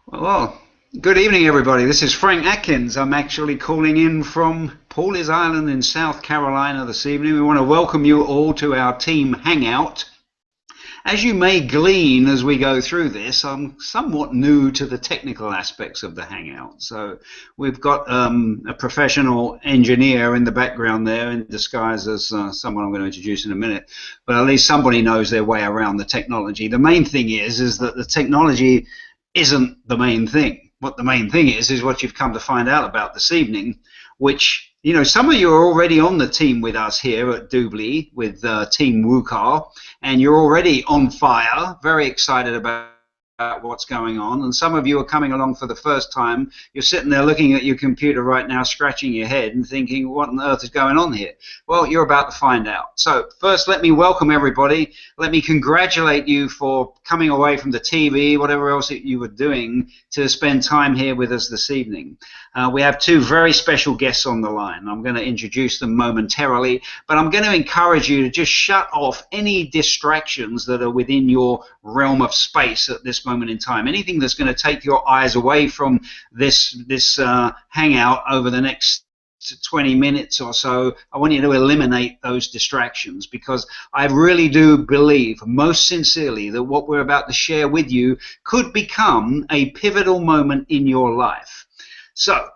Well, good evening, everybody. This is Frank Atkins. I'm actually calling in from Pawleys Island in South Carolina this evening. We want to welcome you all to our team hangout. As you may glean as we go through this, I'm somewhat new to the technical aspects of the hangout. So we've got a professional engineer in the background there in disguise as someone I'm going to introduce in a minute. But at least somebody knows their way around the technology. The main thing is that the technology isn't the main thing. What the main thing is what you've come to find out about this evening, which, you know, some of you are already on the team with us here at Dubli with Team Wukar, and you're already on fire, very excited about what's going on, and some of you are coming along for the first time. You're sitting there looking at your computer right now, scratching your head and thinking, what on earth is going on here? Well, you're about to find out. So first, let me welcome everybody. Let me congratulate you for coming away from the TV, whatever else you were doing, to spend time here with us this evening. We have two very special guests on the line. I'm going to introduce them momentarily, but I'm going to encourage you to just shut off any distractions that are within your realm of space at this moment in time. Anything that's going to take your eyes away from this hangout over the next 20 minutes or so, I want you to eliminate those distractions, because I really do believe most sincerely that what we're about to share with you could become a pivotal moment in your life. So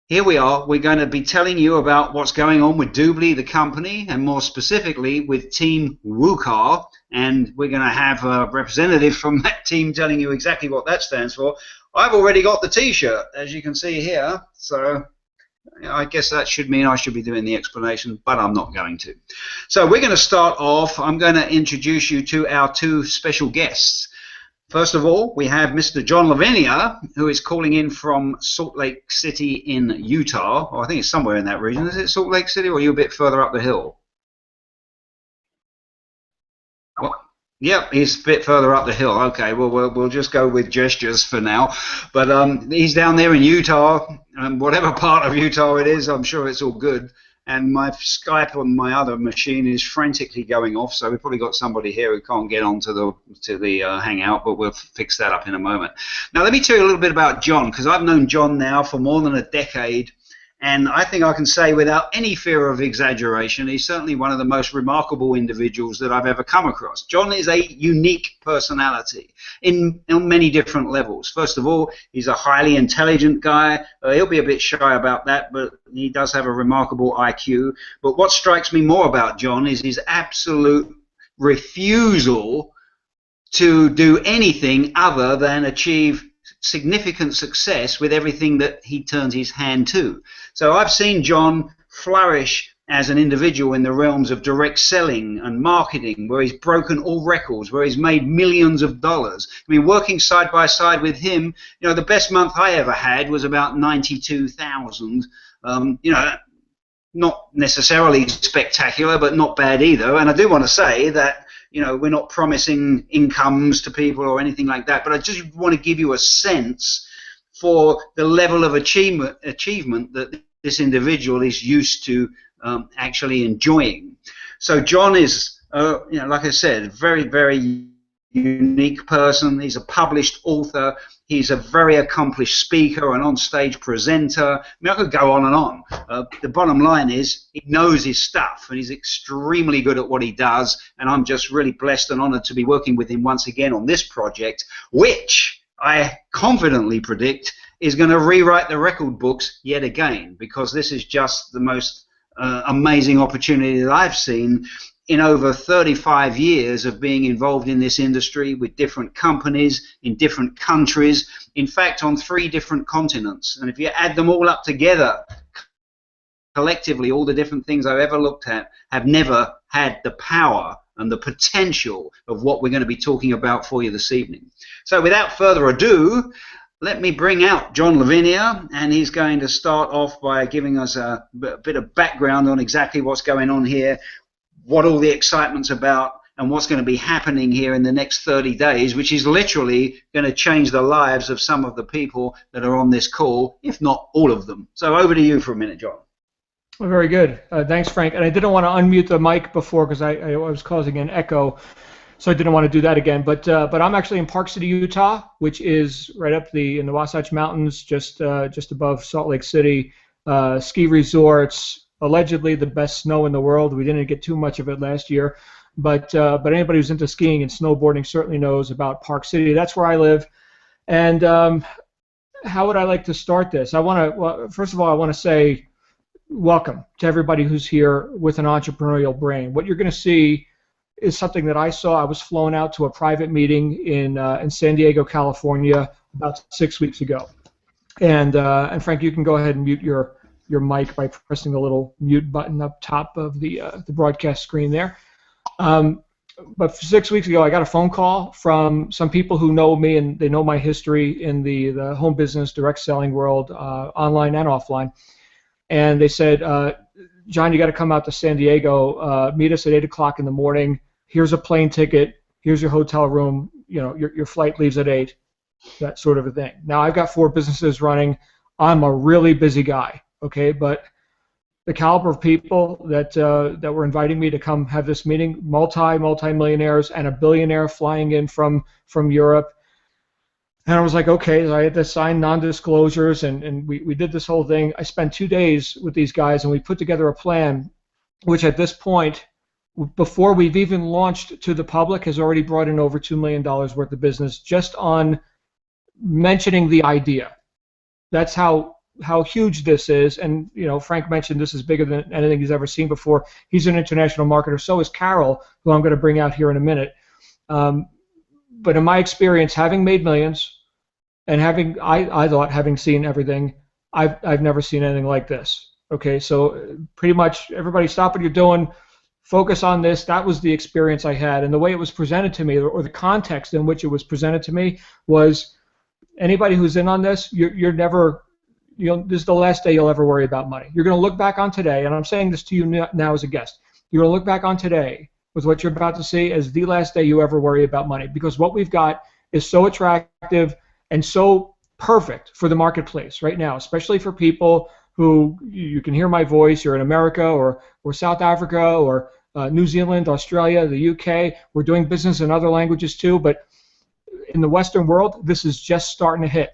here we are. We're going to be telling you about what's going on with Dubli, the company, and more specifically with Team Wukar. And we're going to have a representative from that team telling you exactly what that stands for. I've already got the T-shirt, as you can see here. So I guess that should mean I should be doing the explanation, but I'm not going to. So we're going to start off. I'm going to introduce you to our two special guests. First of all, we have Mr. John Lavinia, who is calling in from Salt Lake City in Utah. Oh, I think it's somewhere in that region. Is it Salt Lake City, or are you a bit further up the hill? Well, yep, he's a bit further up the hill. Okay, well, we'll just go with gestures for now. But he's down there in Utah, and whatever part of Utah it is, I'm sure it's all good. And my Skype on my other machine is frantically going off, so we've probably got somebody here who can't get on to the hangout, but we'll fix that up in a moment. Now, let me tell you a little bit about John, because I've known John now for more than a decade, and I think I can say without any fear of exaggeration, he's certainly one of the most remarkable individuals that I've ever come across. John is a unique personality on many different levels. First of all, he's a highly intelligent guy. He'll be a bit shy about that, but he does have a remarkable IQ. But what strikes me more about John is his absolute refusal to do anything other than achieve significant success with everything that he turns his hand to. So I've seen John flourish as an individual in the realms of direct selling and marketing, where he's broken all records, where he's made millions of dollars. I mean, working side by side with him, you know, the best month I ever had was about 92,000. You know, not necessarily spectacular, but not bad either. And I do want to say that, you know, we're not promising incomes to people or anything like that, but I just want to give you a sense for the level of achievement that this individual is used to actually enjoying. So John is, you know, like I said, very, very unique person. He's a published author. He's a very accomplished speaker and on-stage presenter. I mean, I could go on and on. The bottom line is he knows his stuff, and he's extremely good at what he does, and I'm just really blessed and honored to be working with him once again on this project, which I confidently predict is going to rewrite the record books yet again, because this is just the most amazing opportunity that I've seen in over 35 years of being involved in this industry with different companies in different countries, in fact on 3 different continents. And if you add them all up together, collectively, all the different things I've ever looked at have never had the power and the potential of what we're going to be talking about for you this evening. So without further ado, let me bring out John Lavinia, and he's going to start off by giving us a bit of background on exactly what's going on here, what all the excitement's about, and what's going to be happening here in the next 30 days, which is literally going to change the lives of some of the people that are on this call, if not all of them. So over to you for a minute, John. Well, very good. Thanks, Frank. And I didn't want to unmute the mic before because I was causing an echo. So I didn't want to do that again. But I'm actually in Park City, Utah, which is right up in the Wasatch Mountains, just above Salt Lake City. Ski resorts, allegedly the best snow in the world. We didn't get too much of it last year, but anybody who's into skiing and snowboarding certainly knows about Park City. That's where I live. And how would I like to start this? First of all, I want to say welcome to everybody who's here with an entrepreneurial brain. What you're going to see is something that I saw. I was flown out to a private meeting in San Diego, California, about 6 weeks ago. And Frank, you can go ahead and mute your mic by pressing the little mute button up top of the broadcast screen there. But 6 weeks ago, I got a phone call from some people who know me, and they know my history in the home business, direct selling world, online and offline. And they said, John, you got to come out to San Diego, meet us at 8 o'clock in the morning. Here's a plane ticket. Here's your hotel room. You know, your flight leaves at 8, that sort of a thing. Now, I've got 4 businesses running. I'm a really busy guy, okay? But the caliber of people that were inviting me to come have this meeting, multi-millionaires and a billionaire flying in from Europe. And I was like, okay, so I had to sign non-disclosures, and we did this whole thing. I spent 2 days with these guys, and we put together a plan, which at this point, before we've even launched to the public, has already brought in over $2 million worth of business just on mentioning the idea. That's how huge this is. And you know, Frank mentioned this is bigger than anything he's ever seen before. He's an international marketer. So is Carol, who I'm going to bring out here in a minute. But in my experience, having made millions, and I thought having seen everything, I've never seen anything like this. Okay, so pretty much everybody stop what you're doing, focus on this. That was the experience I had, and the way it was presented to me, or the context in which it was presented to me, was anybody who's in on this, you're never, this is the last day you'll ever worry about money. You're going to look back on today, and I'm saying this to you now as a guest. You're going to look back on today with what you're about to see as the last day you ever worry about money, because what we've got is so attractive and so perfect for the marketplace right now, especially for people who, you can hear my voice, you're in America or South Africa or New Zealand, Australia, the UK. We're doing business in other languages too, but in the Western world, this is just starting to hit.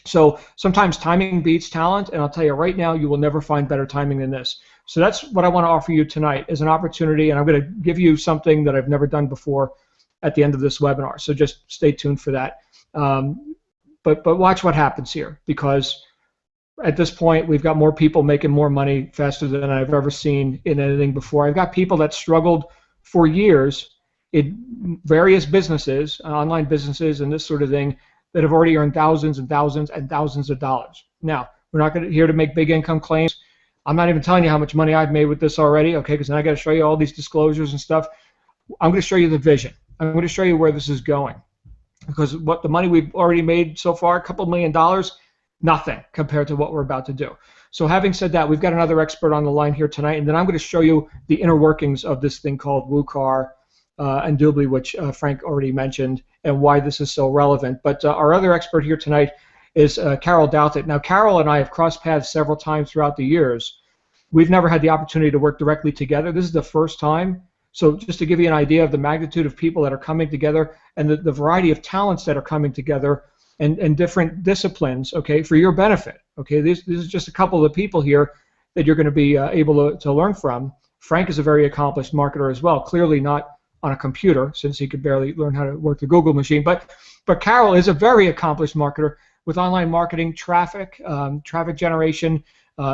So sometimes timing beats talent, and I'll tell you right now, you will never find better timing than this. So that's what I want to offer you tonight as an opportunity, and I'm going to give you something that I've never done before at the end of this webinar. So just stay tuned for that. But watch what happens here, because at this point, we've got more people making more money faster than I've ever seen in anything before. I've got people that struggled for years in various businesses, online businesses and this sort of thing, that have already earned thousands and thousands and thousands of dollars. Now, we're not here to make big income claims. I'm not even telling you how much money I've made with this already, okay, because then I got to show you all these disclosures and stuff. I'm going to show you the vision. I'm going to show you where this is going. Because what the money we've already made so far, $2 million, nothing compared to what we're about to do. So having said that, we've got another expert on the line here tonight, and then I'm going to show you the inner workings of this thing called Wukar and Dubli, which Frank already mentioned, and why this is so relevant. But our other expert here tonight is Carol Douthit. Now, Carol and I have crossed paths several times throughout the years. We've never had the opportunity to work directly together. This is the first time. So just to give you an idea of the magnitude of people that are coming together and the variety of talents that are coming together and different disciplines, okay, for your benefit. Okay, this is just a couple of the people here that you're going to be able to learn from. Frank is a very accomplished marketer as well, clearly not on a computer, since he could barely learn how to work the Google machine. But Carol is a very accomplished marketer with online marketing, traffic generation,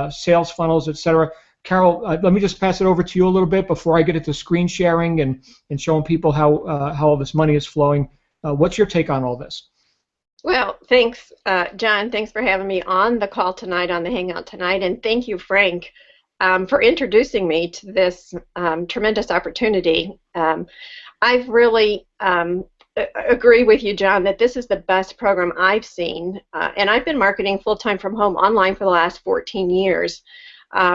sales funnels, etc. Carol, let me just pass it over to you a little bit before I get into screen sharing and showing people how all this money is flowing. What's your take on all this? Well, thanks, John. Thanks for having me on the call tonight, on the Hangout tonight, and thank you, Frank, for introducing me to this tremendous opportunity. I've really agree with you, John, that this is the best program I've seen, and I've been marketing full-time from home online for the last 14 years.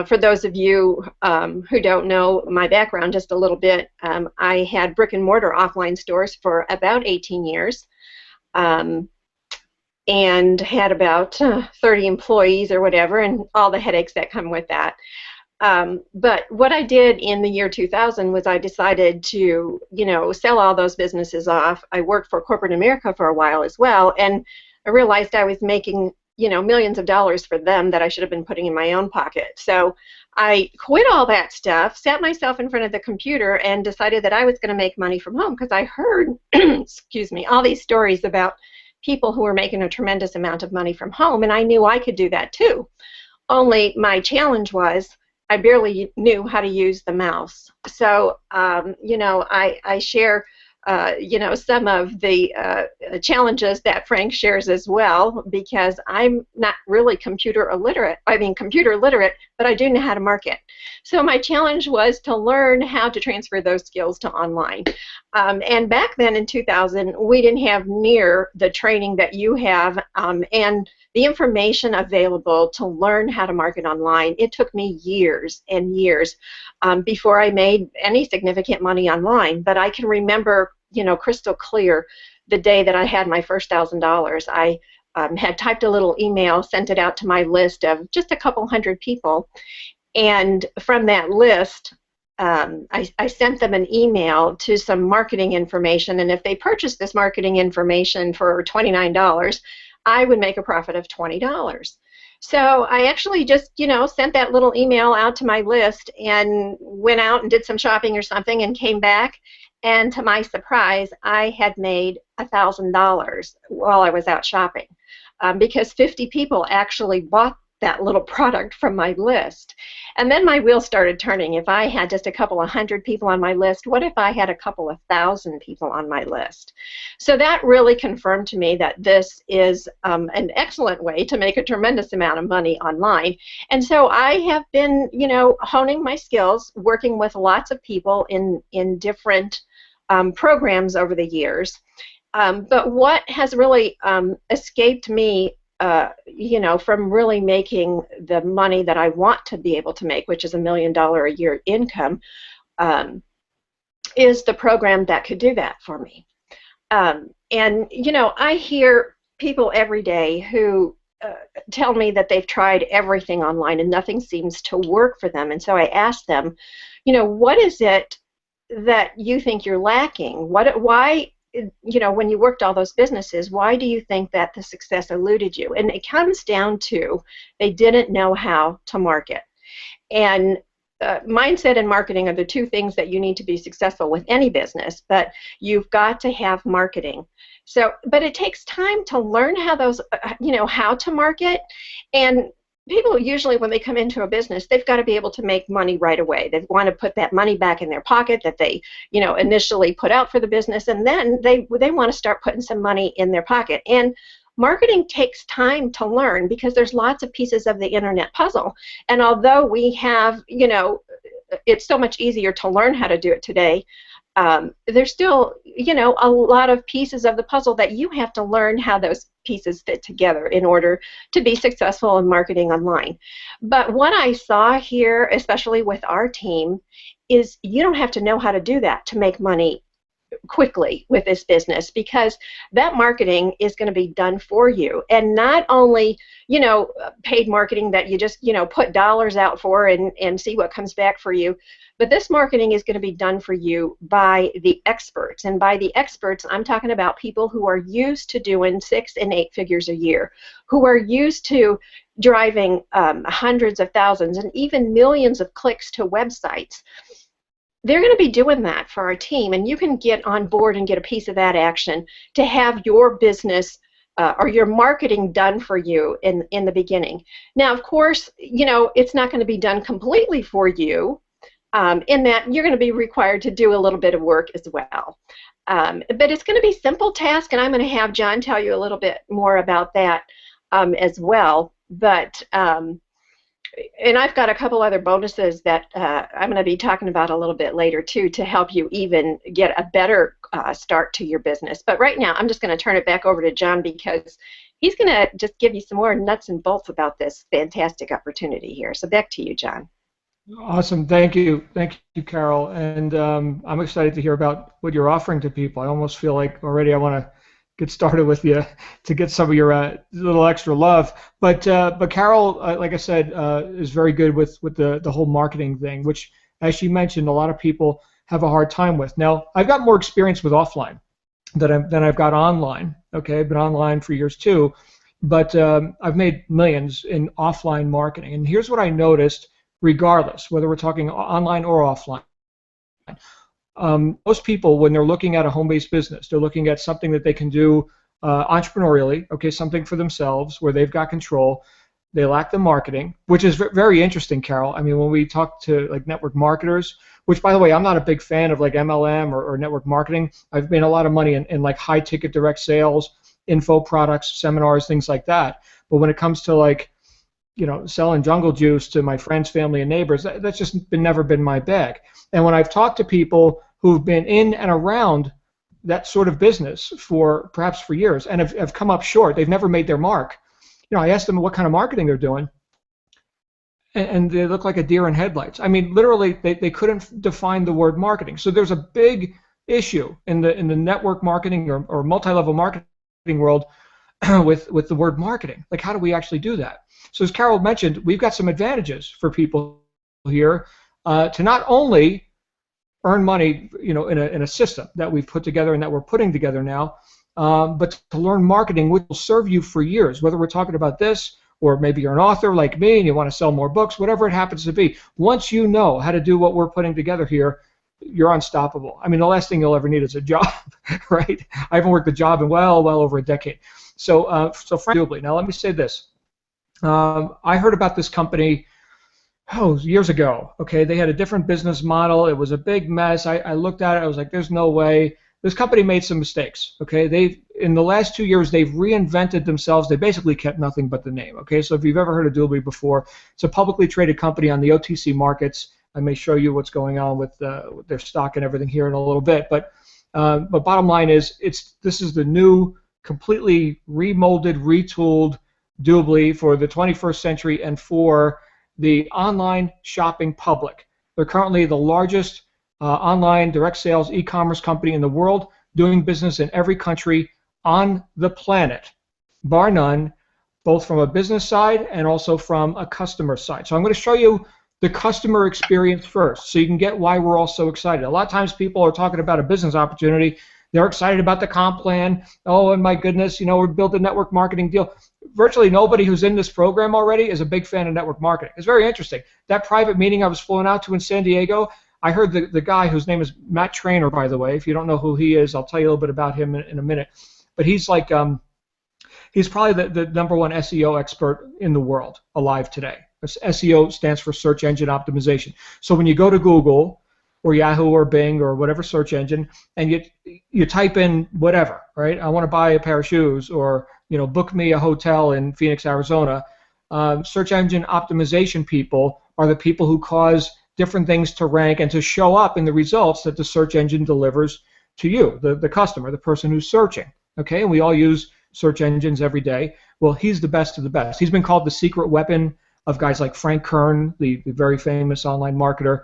For those of you who don't know my background just a little bit, I had brick-and-mortar offline stores for about 18 years. And had about 30 employees or whatever, and all the headaches that come with that. But what I did in the year 2000 was I decided to, sell all those businesses off. I worked for corporate America for a while as well, and I realized I was making, millions of dollars for them that I should have been putting in my own pocket. So I quit all that stuff, sat myself in front of the computer, and decided that I was going to make money from home because I heard, excuse me, all these stories about people who were making a tremendous amount of money from home, and I knew I could do that too. Only my challenge was I barely knew how to use the mouse. So, I share, some of the challenges that Frank shares as well, because I'm not really computer literate, but I do know how to market. So my challenge was to learn how to transfer those skills to online. And back then in 2000, we didn't have near the training that you have, and the information available to learn how to market online. It took me years and years before I made any significant money online. But I can remember, crystal clear the day that I had my first $1,000. I had typed a little email, sent it out to my list of just a couple hundred people, and from that list, I sent them an email to some marketing information, and if they purchased this marketing information for $29, I would make a profit of $20. So I actually just, sent that little email out to my list and went out and did some shopping or something and came back. And to my surprise, I had made $1,000 while I was out shopping because 50 people actually bought that little product from my list. And then my wheels started turning. If I had just a couple of hundred people on my list, what if I had a couple of thousand people on my list? So that really confirmed to me that this is an excellent way to make a tremendous amount of money online. And so I have been, honing my skills, working with lots of people in different programs over the years. But what has really escaped me from really making the money that I want to be able to make, which is $1 million a year income, is the program that could do that for me. And, I hear people every day who tell me that they've tried everything online and nothing seems to work for them. And so I ask them, what is it that you think you're lacking? Why? When you worked all those businesses, why do you think that the success eluded you? And it comes down to they didn't know how to market. And mindset and marketing are the two things that you need to be successful with any business, but you've got to have marketing. So, but it takes time to learn how those, how to market. And people usually, when they come into a business, they've got to be able to make money right away. They want to put that money back in their pocket that they, initially put out for the business, and then they want to start putting some money in their pocket. And marketing takes time to learn because there's lots of pieces of the internet puzzle. And although we have, it's so much easier to learn how to do it today, there's still, a lot of pieces of the puzzle that you have to learn how those pieces fit together in order to be successful in marketing online. But what I saw here, especially with our team, is you don't have to know how to do that to make money quickly with this business, because that marketing is going to be done for you. And not only, paid marketing that you just, put dollars out for and see what comes back for you, but this marketing is going to be done for you by the experts. And by the experts, I'm talking about people who are used to doing 6 and 8 figures a year, who are used to driving hundreds of thousands and even millions of clicks to websites. They're going to be doing that for our team, and you can get on board and get a piece of that action to have your business or your marketing done for you in the beginning. Now, of course, it's not going to be done completely for you, in that you're going to be required to do a little bit of work as well. But it's going to be simple tasks, and I'm going to have John tell you a little bit more about that as well. But and I've got a couple other bonuses that I'm going to be talking about a little bit later too, to help you even get a better start to your business. But right now, I'm just going to turn it back over to John, because he's going to just give you some more nuts and bolts about this fantastic opportunity here. So back to you, John. Awesome. Thank you, Carol. And I'm excited to hear about what you're offering to people. I almost feel like already I want to get started with you to get some of your little extra love. But Carol, like I said, is very good with the whole marketing thing, which, as she mentioned, a lot of people have a hard time with. Now, I've got more experience with offline than I've got online. Okay, I've been online for years too, but I've made millions in offline marketing. And here's what I noticed, regardless whether we're talking online or offline. Most people, when they're looking at a home-based business, they're looking at something that they can do entrepreneurially, okay, something for themselves where they've got control. They lack the marketing, which is very interesting, Carol. I mean, when we talk to like network marketers, which, by the way, I'm not a big fan of like MLM or network marketing. I've made a lot of money in like high-ticket direct sales, info products, seminars, things like that. But when it comes to like, selling jungle juice to my friends, family, and neighbors, that's just never been my bag. And when I've talked to people who've been in and around that sort of business perhaps for years and have come up short, they've never made their mark. I asked them what kind of marketing they're doing, and they look like a deer in headlights. I mean, literally, they couldn't define the word marketing. So there's a big issue in the network marketing or multi-level marketing world with the word marketing. Like, how do we actually do that? So as Carol mentioned, we've got some advantages for people here to not only earn money, in a system that we've put together and that we're putting together now, but to learn marketing, which will serve you for years, whether we're talking about this or maybe you're an author like me and you want to sell more books, whatever it happens to be. Once you know how to do what we're putting together here, you're unstoppable. I mean, the last thing you'll ever need is a job, right? I haven't worked a job in well over a decade. So Frank Dubli. Now, let me say this. I heard about this company years ago. Okay, they had a different business model. It was a big mess. I looked at it. I was like, there's no way. This company made some mistakes. Okay, in the last 2 years they've reinvented themselves. They basically kept nothing but the name. Okay, so if you've ever heard of Dubli before, it's a publicly traded company on the OTC markets. I may show you what's going on with their stock and everything here in a little bit. But bottom line is, this is the new, completely remolded, retooled Dubli for the 21st century and for the online shopping public. They're currently the largest online direct sales e-commerce company in the world, doing business in every country on the planet, bar none, both from a business side and also from a customer side. So I'm going to show you the customer experience first so you can get why we're all so excited. A lot of times people are talking about a business opportunity. They're excited about the comp plan. Oh, and my goodness, we built a network marketing deal. Virtually nobody who's in this program already is a big fan of network marketing. It's very interesting. That private meeting I was flown out to in San Diego, I heard the guy whose name is Matt Trainer, by the way. If you don't know who he is, I'll tell you a little bit about him in a minute. But he's like, he's probably the number one SEO expert in the world alive today. SEO stands for search engine optimization. So when you go to Google or Yahoo or Bing or whatever search engine, and you type in whatever, right? I want to buy a pair of shoes, or book me a hotel in Phoenix, Arizona. Search engine optimization people are the people who cause different things to rank and to show up in the results that the search engine delivers to you, the customer, the person who's searching. Okay, and we all use search engines every day. Well, he's the best of the best. He's been called the secret weapon of guys like Frank Kern, the very famous online marketer,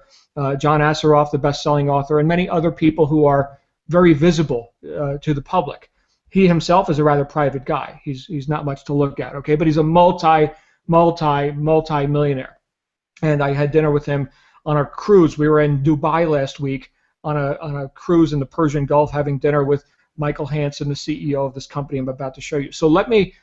John Asseroff, the best-selling author, and many other people who are very visible to the public. He himself is a rather private guy. He's not much to look at, okay? But he's a multi-millionaire. And I had dinner with him on a cruise. We were in Dubai last week on a cruise in the Persian Gulf, having dinner with Michael Hansen, the CEO of this company I'm about to show you. So let me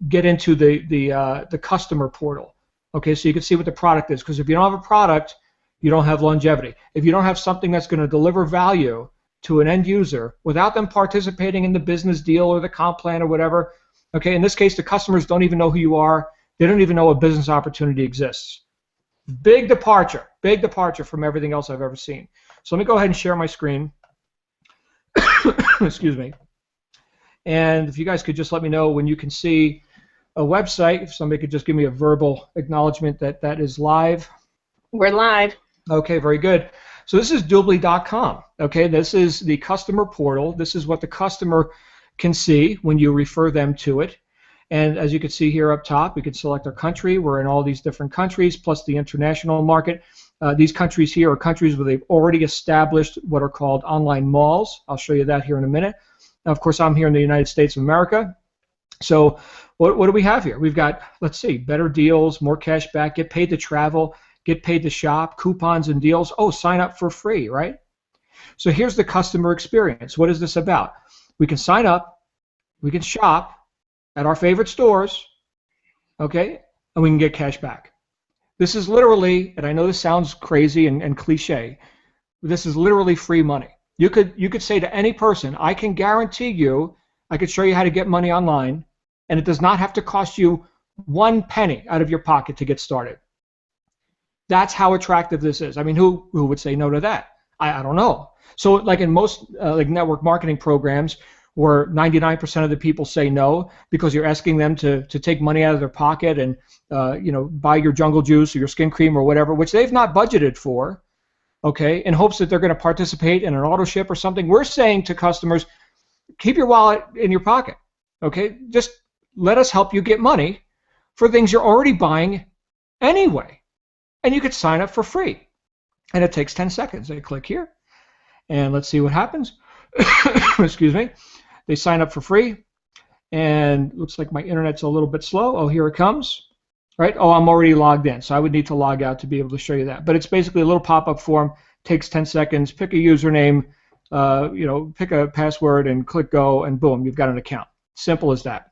get into the customer portal. Okay, so you can see what the product is, because if you don't have a product, you don't have longevity. If you don't have something that's going to deliver value to an end user without them participating in the business deal or the comp plan or whatever, okay, in this case, the customers don't even know who you are. They don't even know a business opportunity exists. Big departure from everything else I've ever seen. So let me go ahead and share my screen. Excuse me. And if you guys could just let me know when you can see a website, if somebody could just give me a verbal acknowledgement that that is live. We're live. Okay, very good. So this is Dubli.com. Okay, this is the customer portal. This is what the customer can see when you refer them to it. And as you can see here up top, we can select our country. We're in all these different countries, plus the international market. These countries here are countries where they've already established what are called online malls. I'll show you that here in a minute. Now, of course, I'm here in the United States of America. So what do we have here? We've got, let's see, better deals, more cash back, get paid to travel, get paid to shop, coupons and deals. Oh, sign up for free, right? So here's the customer experience. What is this about? We can sign up, we can shop at our favorite stores, okay, and we can get cash back. This is literally, and I know this sounds crazy and cliche, but this is literally free money. You could say to any person, I can guarantee you, I could show you how to get money online, and it does not have to cost you 1 penny out of your pocket to get started. That's how attractive this is. I mean, who would say no to that? I don't know. So like in most like network marketing programs where 99% of the people say no because you're asking them to take money out of their pocket and buy your jungle juice or your skin cream or whatever, which they've not budgeted for, okay, in hopes that they're going to participate in an auto ship or something. We're saying to customers, keep your wallet in your pocket, okay? Just let us help you get money for things you're already buying anyway. And you could sign up for free. And it takes 10 seconds. I click here, and let's see what happens. Excuse me. They sign up for free, and looks like my internet's a little bit slow. Oh, here it comes. Right? Oh, I'm already logged in, so I would need to log out to be able to show you that. But it's basically a little pop-up form. Takes 10 seconds. Pick a username, pick a password, and click go, and boom, you've got an account. Simple as that.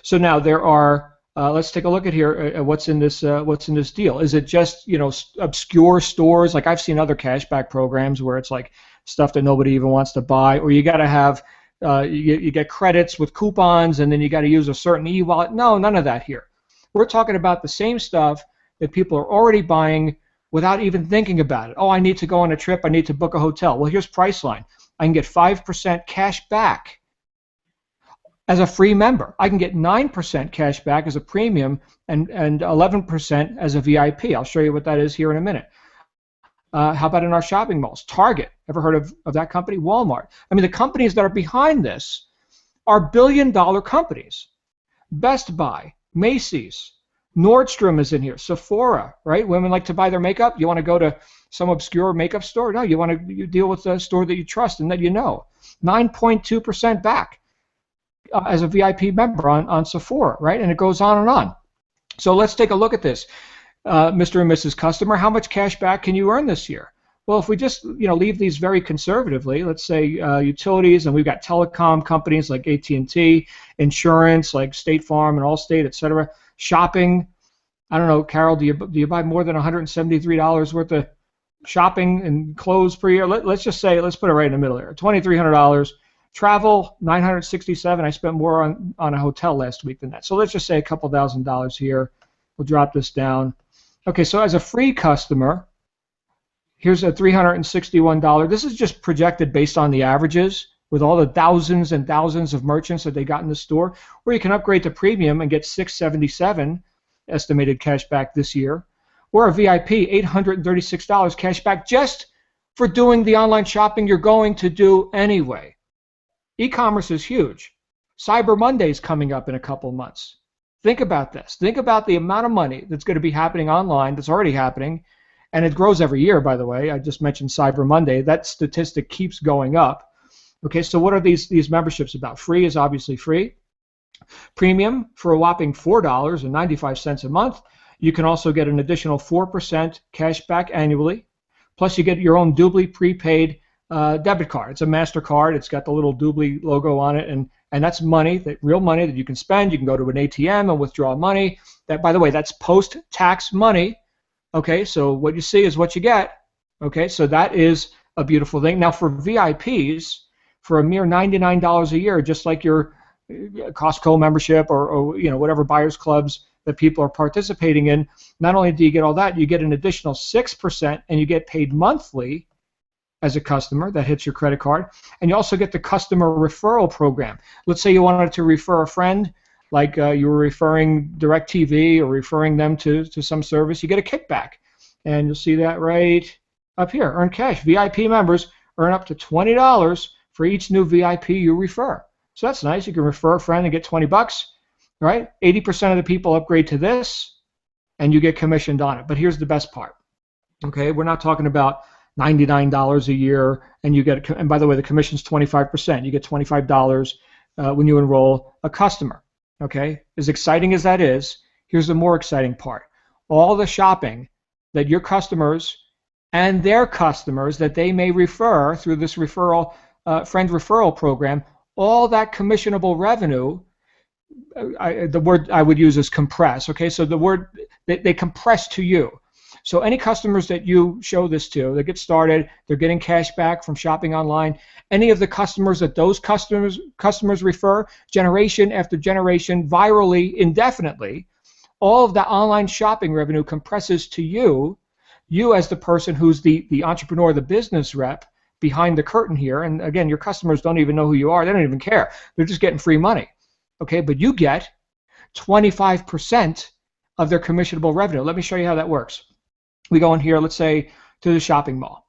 So now there are. Let's take a look at here. What's in this deal? Is it just obscure stores? Like I've seen other cashback programs where it's like stuff that nobody even wants to buy, or you got to have you get credits with coupons, and then you got to use a certain e-wallet. No, none of that here. We're talking about the same stuff that people are already buying without even thinking about it. Oh, I need to go on a trip. I need to book a hotel. Well, here's Priceline. I can get 5% cash back as a free member. I can get 9% cash back as a premium and 11% as a VIP. I'll show you what that is here in a minute. How about in our shopping malls? Target. Ever heard of that company? Walmart. I mean, the companies that are behind this are billion-dollar companies. Best Buy, Macy's, Nordstrom is in here, Sephora, right? Women like to buy their makeup. You want to go to some obscure makeup store? No, you deal with a store that you trust and that you know. 9.2% back. As a VIP member on Sephora, right? And it goes on and on. So let's take a look at this, Mr. and Mrs. Customer. How much cash back can you earn this year? Well, if we just leave these very conservatively, let's say utilities, and we've got telecom companies like AT&T, insurance like State Farm and Allstate, etc. Shopping, I don't know, Carol, do you buy more than $173 worth of shopping and clothes per year? Let's just say, let's put it right in the middle here, $2,300. Travel, $967. I spent more on a hotel last week than that. So let's just say a couple $1,000s here. We'll drop this down. Okay, so as a free customer, here's a $361. This is just projected based on the averages with all the thousands and thousands of merchants that they got in the store. Or you can upgrade to premium and get $677 estimated cash back this year. Or a VIP, $836 cash back just for doing the online shopping you're going to do anyway. E-commerce is huge. Cyber Monday is coming up in a couple months. Think about this. Think about the amount of money that's going to be happening online, that's already happening, and it grows every year, by the way. I just mentioned Cyber Monday. That statistic keeps going up. Okay, so what are these memberships about? Free is obviously free. Premium for a whopping $4.95 a month. You can also get an additional 4% cash back annually. Plus you get your own Dubli prepaid debit card. It's a MasterCard. It's got the little Dubli logo on it, and that's money, real money that you can spend. You can go to an ATM and withdraw money. That, by the way, that's post-tax money. Okay, so what you see is what you get. Okay, so that is a beautiful thing. Now for VIPs, for a mere $99 a year, just like your Costco membership or whatever buyers clubs that people are participating in, not only do you get all that, you get an additional 6%, and you get paid monthly as a customer. That hits your credit card. And you also get the customer referral program. Let's say you wanted to refer a friend, like you were referring DirecTV or referring them to some service. You get a kickback. And you'll see that right up here. Earn cash. VIP members earn up to $20 for each new VIP you refer. So that's nice. You can refer a friend and get $20, right? 80% of the people upgrade to this, and you get commissioned on it. But here's the best part. Okay, we're not talking about $99 a year, and you get, and by the way, the commission's 25%. You get $25 when you enroll a customer. Okay, as exciting as that is, here's the more exciting part. All the shopping that your customers and their customers that they may refer through this referral friend referral program, all that commissionable revenue, the word I would use is compress. Okay, so the word they compress to you. So any customers that you show this to, they get started, they're getting cash back from shopping online. Any of the customers that those customers refer, generation after generation, virally, indefinitely, all of that online shopping revenue compresses to you. You as the person who's the entrepreneur, the business rep behind the curtain here. And again, your customers don't even know who you are. They don't even care. They're just getting free money. Okay, but you get 25% of their commissionable revenue. Let me show you how that works. We go in here, let's say, to the shopping mall.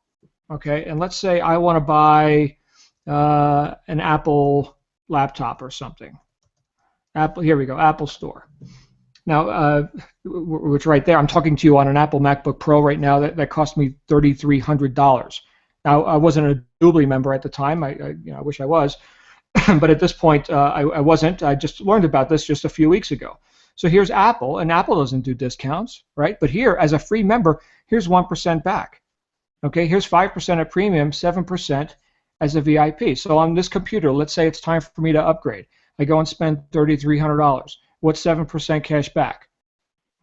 Okay, and let's say I want to buy an Apple laptop or something. Apple, here we go, Apple Store. Now, which right there, I'm talking to you on an Apple MacBook Pro right now. That cost me $3,300. Now, I wasn't a Dubli member at the time. I wish I was, but at this point, I wasn't. I just learned about this just a few weeks ago. So here's Apple, and Apple doesn't do discounts, right? But here, as a free member, here's 1% back. Okay, here's 5% at premium, 7% as a VIP. So on this computer, let's say it's time for me to upgrade. I go and spend $3,300. What's 7% cash back?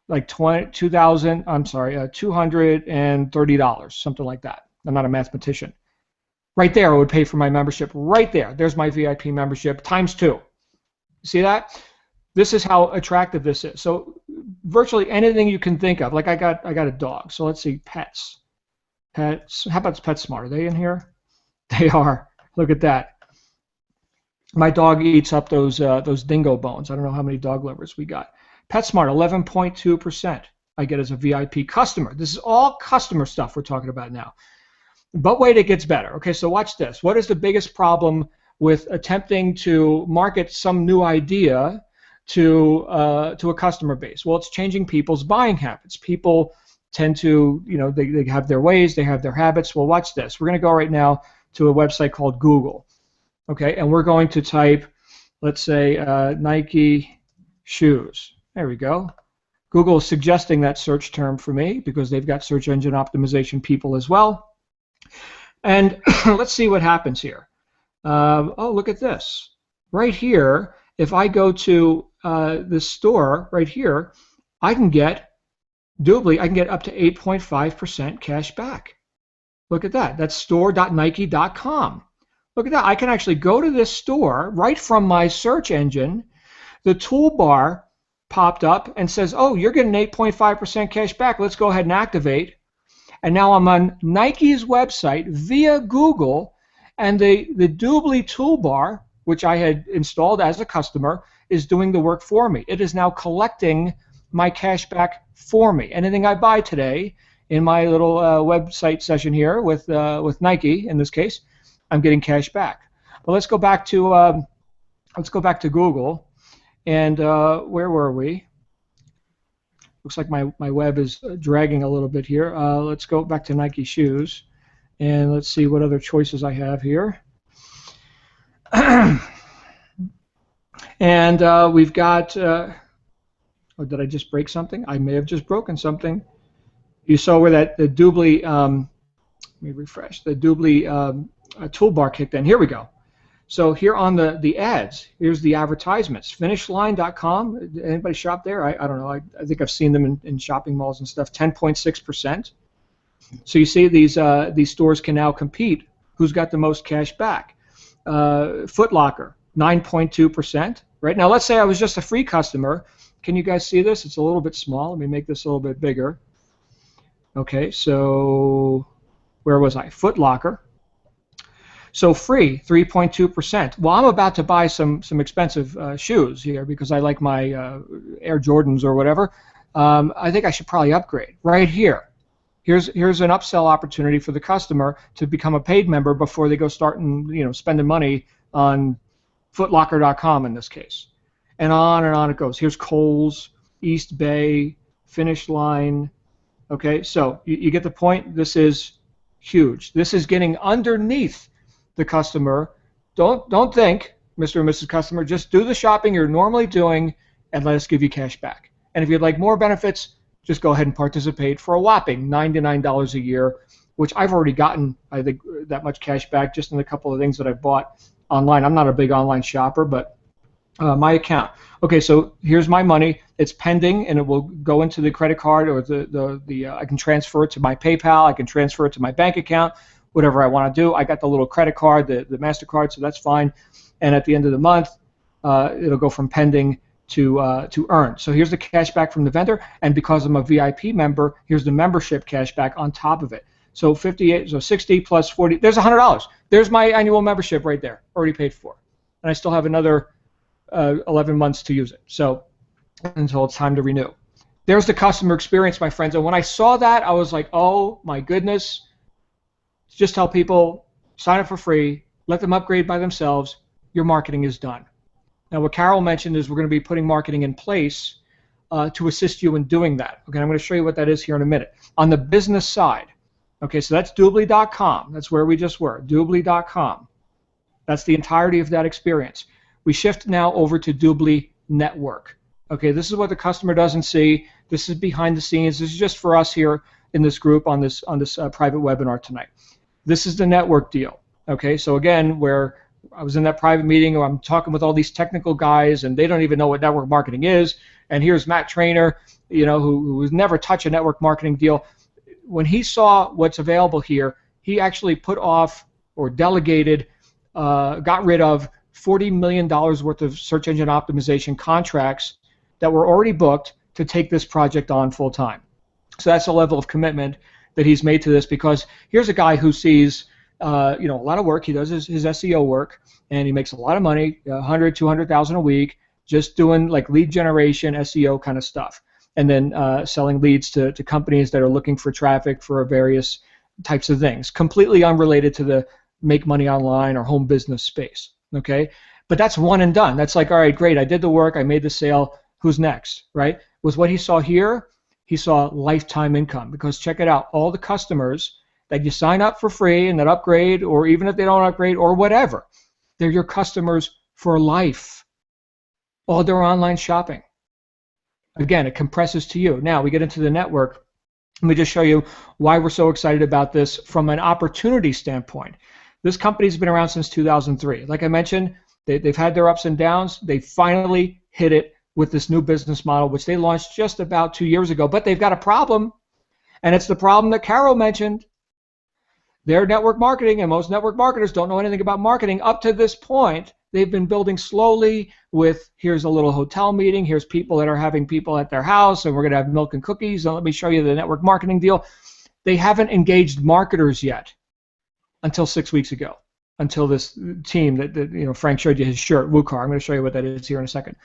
Like $230, something like that. I'm not a mathematician. Right there, I would pay for my membership. Right there, there's my VIP membership times 2. See that? This is how attractive this is. So virtually anything you can think of. Like I got a dog. So let's see, pets. Pets. How about PetSmart? Are they in here? They are. Look at that. My dog eats up those dingo bones. I don't know how many dog livers we got. PetSmart, 11.2%. I get as a VIP customer. This is all customer stuff we're talking about now. But wait, it gets better. Okay, so watch this. What is the biggest problem with attempting to market some new idea to a customer base? Well, it's changing people's buying habits. People tend to, they have their ways, they have their habits. Well, watch this. We're going to go right now to a website called Google. Okay, and we're going to type, let's say, Nike shoes. There we go. Google is suggesting that search term for me because they've got search engine optimization people as well. And let's see what happens here. Oh, look at this. Right here, if I go to this store right here, I can get Dubli, I can get up to 8.5% cash back. Look at that. That's store.nike.com. Look at that. I can actually go to this store right from my search engine. The toolbar popped up and says, oh, you're getting 8.5% cash back. Let's go ahead and activate. And now I'm on Nike's website via Google, and the Dubli toolbar, which I had installed as a customer, is doing the work for me. It is now collecting my cash back for me. Anything I buy today in my little website session here with Nike, in this case, I'm getting cash back. But let's go back to Google, and where were we? Looks like my web is dragging a little bit here. Let's go back to Nike shoes, and let's see what other choices I have here. And we've got. Oh, did I just break something? I may have just broken something. You saw where that the Dubli. Let me refresh. The Dubli toolbar kicked in. Here we go. So here on the ads, here's the advertisements. Finishline.com. Anybody shop there? I don't know. I think I've seen them in shopping malls and stuff. 10.6%. So you see these stores can now compete. Who's got the most cash back? Foot Locker, 9.2%. Right now, let's say I was just a free customer. Can you guys see this? It's a little bit small. Let me make this a little bit bigger. Okay, so where was I? Foot Locker. So free, 3.2%. Well, I'm about to buy some expensive shoes here because I like my Air Jordans or whatever. I think I should probably upgrade. Right here. Here's an upsell opportunity for the customer to become a paid member before they go starting, spending money on footlocker.com in this case. And on it goes. Here's Kohl's, East Bay, Finish Line. Okay, so you get the point. This is huge. This is getting underneath the customer. Don't think, Mr. and Mrs. Customer, just do the shopping you're normally doing and let us give you cash back. And if you'd like more benefits, just go ahead and participate for a whopping $99 a year, which I've already gotten, I think, that much cash back just in a couple of things that I've bought online. I'm not a big online shopper, but my account. Okay, so here's my money. It's pending, and it will go into the credit card, or I can transfer it to my PayPal. I can transfer it to my bank account, whatever I want to do. I got the little credit card, the MasterCard, so that's fine. And at the end of the month, it'll go from pending to earned. So here's the cash back from the vendor, and because I'm a VIP member, here's the membership cash back on top of it. So 60 plus 40, there's $100. There's my annual membership right there, already paid for. And I still have another 11 months to use it, so until it's time to renew. There's the customer experience, my friends, and when I saw that, I was like, oh my goodness. Just tell people, sign up for free, let them upgrade by themselves, your marketing is done. Now, what Carol mentioned is we're going to be putting marketing in place to assist you in doing that. Okay, I'm going to show you what that is here in a minute. On the business side, okay, so that's Dubli.com. That's where we just were, Dubli.com. That's the entirety of that experience. We shift now over to Dubli Network. Okay, this is what the customer doesn't see. This is behind the scenes. This is just for us here in this group on this private webinar tonight. This is the network deal. Okay, so again, where I was in that private meeting where I'm talking with all these technical guys and they don't even know what network marketing is. And here's Matt Trainer, you know, who has never touched a network marketing deal. When he saw what's available here, he actually put off or delegated, got rid of $40 million worth of search engine optimization contracts that were already booked to take this project on full time. So that's a level of commitment that he's made to this, because here's a guy who sees a lot of work. He does his SEO work, and he makes a lot of money, 100, 200,000 a week, just doing like lead generation, SEO kind of stuff, and then selling leads to companies that are looking for traffic for various types of things, completely unrelated to the make money online or home business space. Okay, but that's one and done. That's like, all right, great, I did the work, I made the sale, who's next, right? With what he saw here, he saw lifetime income, because check it out, all the customers that you sign up for free and that upgrade, or even if they don't upgrade or whatever, they're your customers for life. All their online shopping. Again, it compresses to you. Now we get into the network. Let me just show you why we're so excited about this from an opportunity standpoint. This company's been around since 2003. Like I mentioned, they've had their ups and downs. They finally hit it with this new business model, which they launched just about 2 years ago. But they've got a problem, and it's the problem that Carol mentioned. They're network marketing, and most network marketers don't know anything about marketing. Up to this point, they've been building slowly with, here's a little hotel meeting, here's people that are having people at their house, and we're going to have milk and cookies, and let me show you the network marketing deal. They haven't engaged marketers yet until 6 weeks ago, until this team that Frank showed you his shirt, Wukar. I'm going to show you what that is here in a second.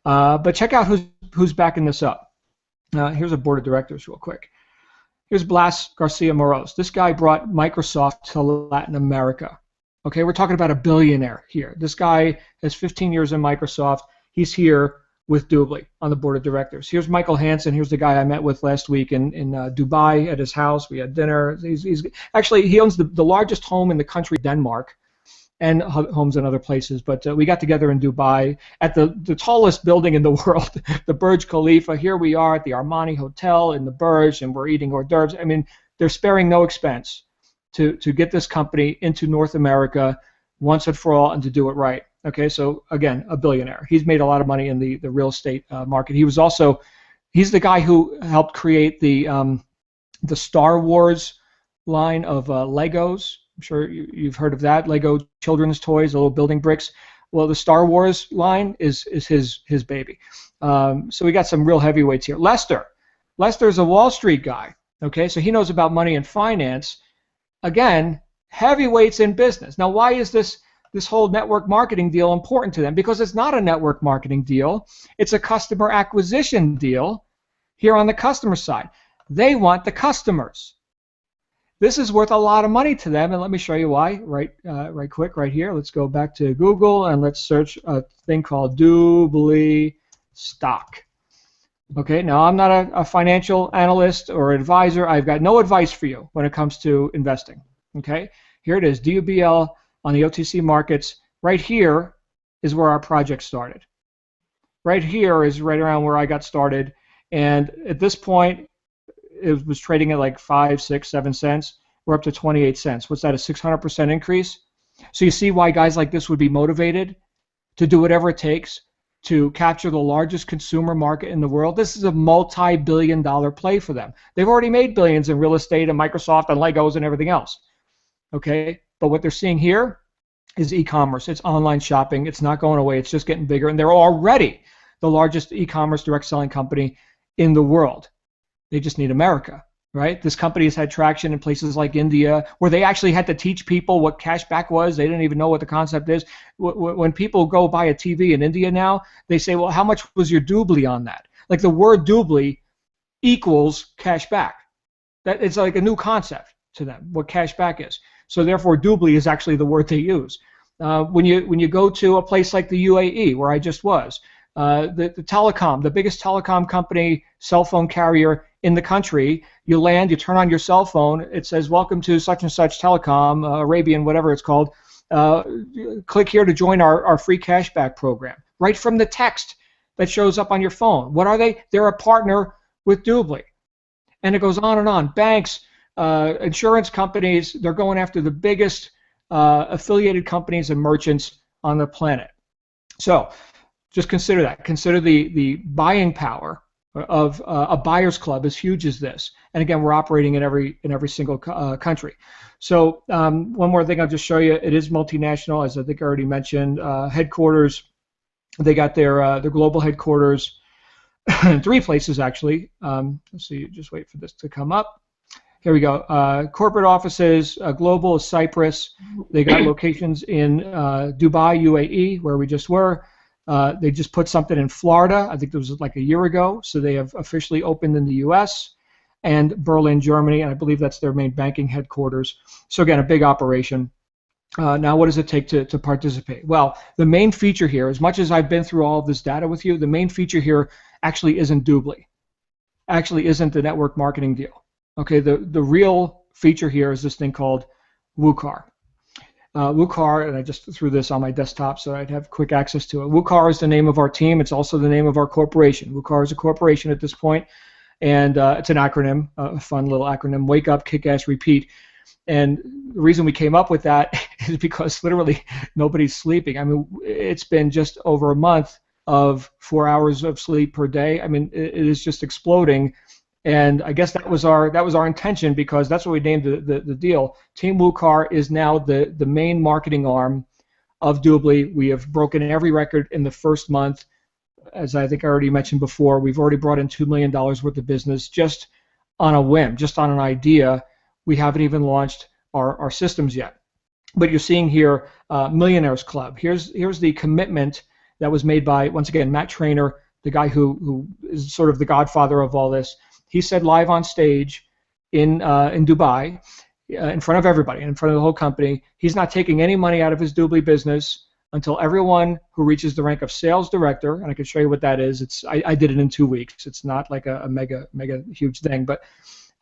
But check out who's backing this up. Here's a board of directors real quick. Here's Blas Garcia Moros. This guy brought Microsoft to Latin America. Okay, we're talking about a billionaire here. This guy has 15 years in Microsoft. He's here with Dubli on the board of directors. Here's Michael Hansen. Here's the guy I met with last week in Dubai at his house. We had dinner. Actually, he owns the largest home in the country, Denmark, and homes in other places. But we got together in Dubai at the tallest building in the world, the Burj Khalifa. Here we are at the Armani Hotel in the Burj, and we're eating hors d'oeuvres. I mean, they're sparing no expense to get this company into North America once and for all, and to do it right. Okay, so again, a billionaire. He's made a lot of money in the real estate market. He's the guy who helped create the Star Wars line of Legos. I'm sure you've heard of that. Lego children's toys, the little building bricks. Well, the Star Wars line is his baby. So we got some real heavyweights here. Lester's a Wall Street guy. Okay, so he knows about money and finance. Again, heavyweights in business. Now, why is this whole network marketing deal important to them? Because it's not a network marketing deal. It's a customer acquisition deal here on the customer side. They want the customers. This is worth a lot of money to them, and let me show you why right quick right here. Let's go back to Google and let's search a thing called Dubli stock. Okay, now I'm not a financial analyst or advisor. I've got no advice for you when it comes to investing. Okay, here it is, DUBL on the OTC markets. Right here is where our project started. Right here is right around where I got started. And at this point, it was trading at like 5, 6, 7 cents. We're up to 28 cents. What's that, a 600% increase? So you see why guys like this would be motivated to do whatever it takes to capture the largest consumer market in the world. This is a multi-billion-dollar play for them. They've already made billions in real estate and Microsoft and Legos and everything else. Okay, but what they're seeing here is e-commerce. It's online shopping. It's not going away. It's just getting bigger, and they're already the largest e-commerce direct selling company in the world. They just need America, right? This company has had traction in places like India, where they actually had to teach people what cashback was. They didn't even know what the concept is. When people go buy a TV in India now, they say, well, how much was your Dubli on that? Like the word Dubli equals cashback. That it's like a new concept to them, what cashback is. So therefore, Dubli is actually the word they use. When you go to a place like the UAE, where I just was, the telecom, the biggest telecom company, cell phone carrier in the country, you land, you turn on your cell phone, it says, welcome to such and such telecom, Arabian, whatever it's called. Click here to join our free cashback program. Right from the text that shows up on your phone. What are they? They're a partner with Dubli. And it goes on and on. Banks, insurance companies, they're going after the biggest affiliated companies and merchants on the planet. So just consider that. Consider the buying power of a buyer's club as huge as this. And again, we're operating in every single country. So one more thing I'll just show you. It is multinational, as I think I already mentioned. Headquarters, they got their global headquarters in 3 places actually. Let's see, just wait for this to come up. Here we go. Corporate offices, global is Cyprus. They got locations in Dubai, UAE, where we just were. They just put something in Florida. I think it was like a year ago. So they have officially opened in the U.S. and Berlin, Germany, and I believe that's their main banking headquarters. So again, a big operation. Now, what does it take to participate? Well, the main feature here, as much as I've been through all of this data with you, the main feature here actually isn't Dubli. Actually isn't the network marketing deal. Okay, the real feature here is this thing called Wukar. Wukar, and I just threw this on my desktop so I'd have quick access to it. Wukar is the name of our team. It's also the name of our corporation. Wukar is a corporation at this point, and it's an acronym, a fun little acronym, Wake Up, Kick Ass, Repeat. And the reason we came up with that is because literally nobody's sleeping. I mean, it's been just over a month of 4 hours of sleep per day. I mean, it is just exploding. And I guess that was our intention, because that's what we named the deal. Team Wukar is now the main marketing arm of Dubli. We have broken every record in the first month. As I think I already mentioned before, we've already brought in $2 million worth of business just on a whim, just on an idea. We haven't even launched our systems yet. But you're seeing here Millionaires Club. Here's the commitment that was made by, once again, Matt Trainer, the guy who is sort of the godfather of all this. He said live on stage in Dubai, in front of everybody, in front of the whole company, he's not taking any money out of his Dubli business until everyone who reaches the rank of sales director, and I can show you what that is. I did it in 2 weeks. It's not like a mega huge thing, but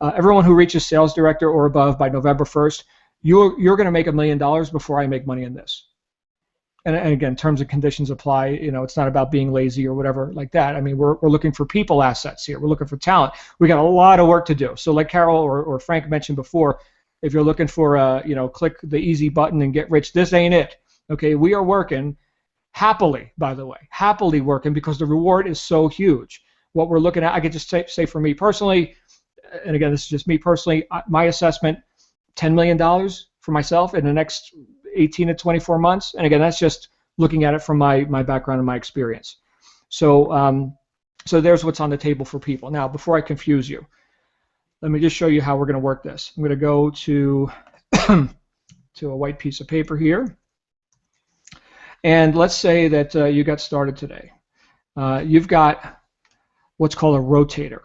everyone who reaches sales director or above by November 1st, you're going to make $1 million before I make money in this. And again, terms and conditions apply. You know, it's not about being lazy or whatever like that. I mean, we're looking for people assets here. We're looking for talent. We got a lot of work to do. So like Carol or Frank mentioned before, if you're looking for click the easy button and get rich, this ain't it. Okay, we are working happily, by the way, happily working, because the reward is so huge. What we're looking at, I could just say for me personally, and again, this is just me personally, my assessment, $10 million for myself in the next 18 to 24 months. And again, that's just looking at it from my background and my experience. So so there's what's on the table for people. Now, before I confuse you, let me just show you how we're going to work this. I'm going to go to to a white piece of paper here. And let's say that you got started today. You've got what's called a rotator.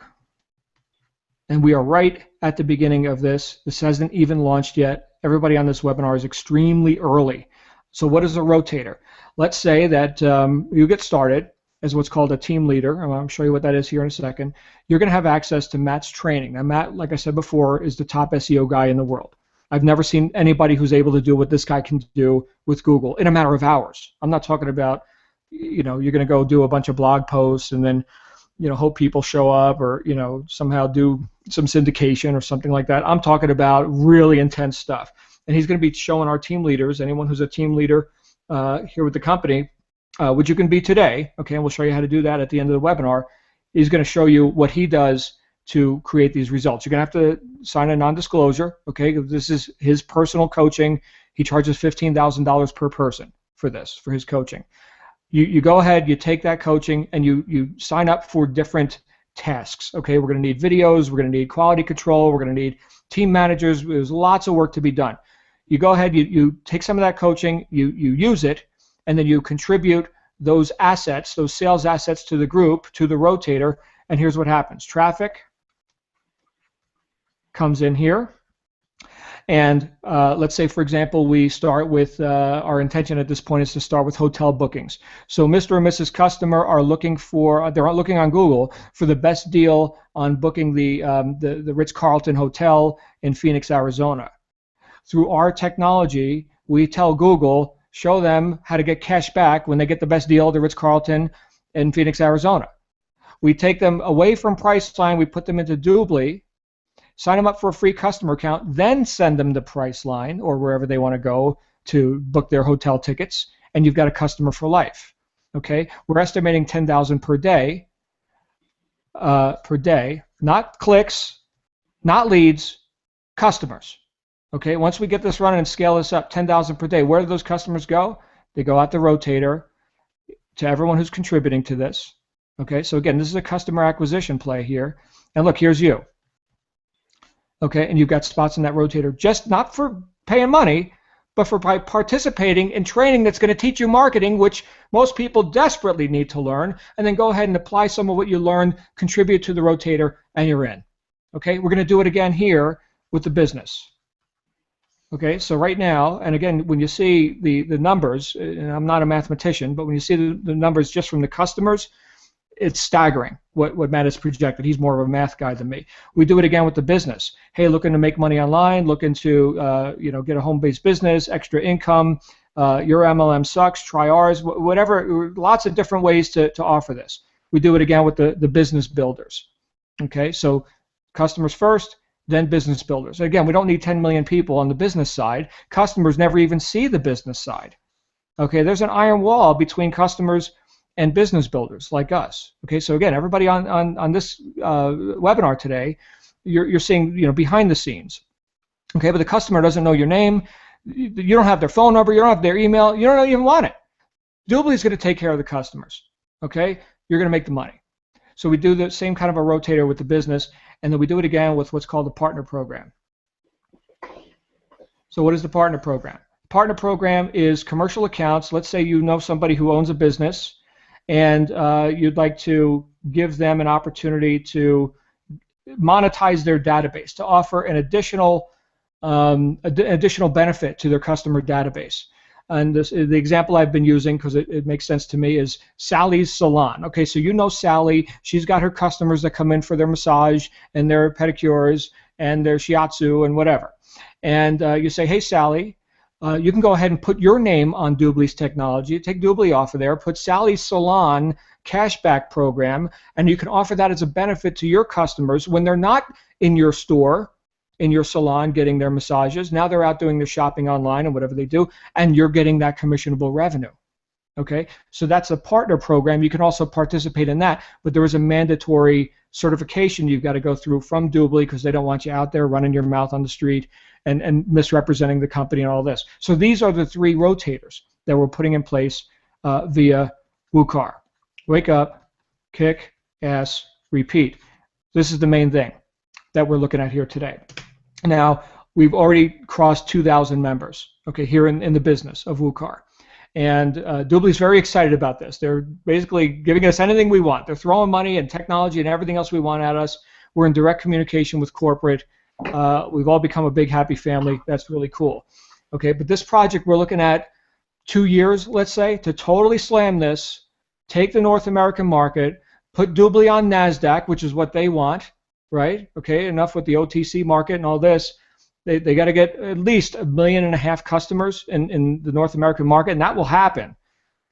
And we are right at the beginning of this. This hasn't even launched yet. Everybody on this webinar is extremely early. So what is a rotator? Let's say that you get started as what's called a team leader, and I'll show you what that is here in a second, you're going to have access to Matt's training. Now, Matt, like I said before, is the top SEO guy in the world. I've never seen anybody who's able to do what this guy can do with Google in a matter of hours. I'm not talking about, you're going to go do a bunch of blog posts and then, hope people show up or, somehow do some syndication or something like that. I'm talking about really intense stuff. And he's going to be showing our team leaders, anyone who's a team leader here with the company, which you can be today, okay, and we'll show you how to do that at the end of the webinar. He's going to show you what he does to create these results. You're going to have to sign a non-disclosure, okay? This is his personal coaching. He charges $15,000 per person for this, for his coaching. You go ahead, you take that coaching, and you sign up for different tasks, okay? We're going to need videos, we're going to need quality control, we're going to need team managers. There's lots of work to be done. You go ahead, you take some of that coaching, you use it, and then you contribute those assets, those sales assets to the group, to the rotator, and here's what happens. Traffic comes in here, and let's say, for example, we start with, our intention at this point is to start with hotel bookings. So Mr. and Mrs. Customer are looking for, they're looking on Google for the best deal on booking the Ritz-Carlton Hotel in Phoenix, Arizona. Through our technology, we tell Google, show them how to get cash back when they get the best deal at the Ritz-Carlton in Phoenix, Arizona. We take them away from Priceline, we put them into Dubli, sign them up for a free customer account, then send them to Priceline or wherever they want to go to book their hotel tickets, and you've got a customer for life. Okay, we're estimating 10,000 per day, not clicks, not leads, customers. Okay, once we get this running and scale this up, 10,000 per day. Where do those customers go? They go out the rotator to everyone who's contributing to this. Okay, so again, this is a customer acquisition play here. And look, here's you. Okay, and you've got spots in that rotator, just not for paying money, but for participating in training that's going to teach you marketing, which most people desperately need to learn, and then go ahead and apply some of what you learned, contribute to the rotator, and you're in. Okay, we're going to do it again here with the business. Okay, so right now, and again, when you see the numbers, and I'm not a mathematician, but when you see the numbers just from the customers, it's staggering what Matt has projected. He's more of a math guy than me. We do it again with the business. Hey, looking to make money online, looking to get a home-based business, extra income, your MLM sucks, try ours, whatever, lots of different ways to offer this. We do it again with the business builders. Okay, so customers first, then business builders. Again, we don't need 10 million people on the business side. Customers never even see the business side. Okay, there's an iron wall between customers and business builders like us. Okay, so again, everybody on this webinar today, you're seeing behind the scenes. Okay, but the customer doesn't know your name, you don't have their phone number, you don't have their email, you don't even want it. Dubli is going to take care of the customers. Okay, you're going to make the money. So we do the same kind of a rotator with the business, and then we do it again with what's called the partner program. So what is the partner program? Partner program is commercial accounts. Let's say you know somebody who owns a business, and you'd like to give them an opportunity to monetize their database, to offer an additional benefit to their customer database. And the example I've been using, because it makes sense to me, is Sally's Salon. Okay, so you know Sally. She's got her customers that come in for their massage and their pedicures and their shiatsu and whatever. And you say, hey, Sally, you can go ahead and put your name on Dubli's technology, take Dubli off of there, put Sally's Salon cashback program, and you can offer that as a benefit to your customers when they're not in your store, in your salon getting their massages. Now they're out doing their shopping online and whatever they do, and you're getting that commissionable revenue. Okay, so that's a partner program. You can also participate in that, but there is a mandatory certification you've got to go through from Dubli because they don't want you out there running your mouth on the street and misrepresenting the company and all this. So these are the three rotators that we're putting in place via Wukar. Wake up, kick, ass, repeat. This is the main thing that we're looking at here today. Now, we've already crossed 2,000 members, okay, here in the business of Wukar. And Dubli's very excited about this. They're basically giving us anything we want. They're throwing money and technology and everything else we want at us. We're in direct communication with corporate. We've all become a big, happy family. That's really cool. Okay, but this project, we're looking at 2 years, let's say, to totally slam this take the North American market, put Dubli on NASDAQ, which is what they want, right? Okay, enough with the OTC market and all this. They got to get at least 1.5 million customers in the North American market, and that will happen.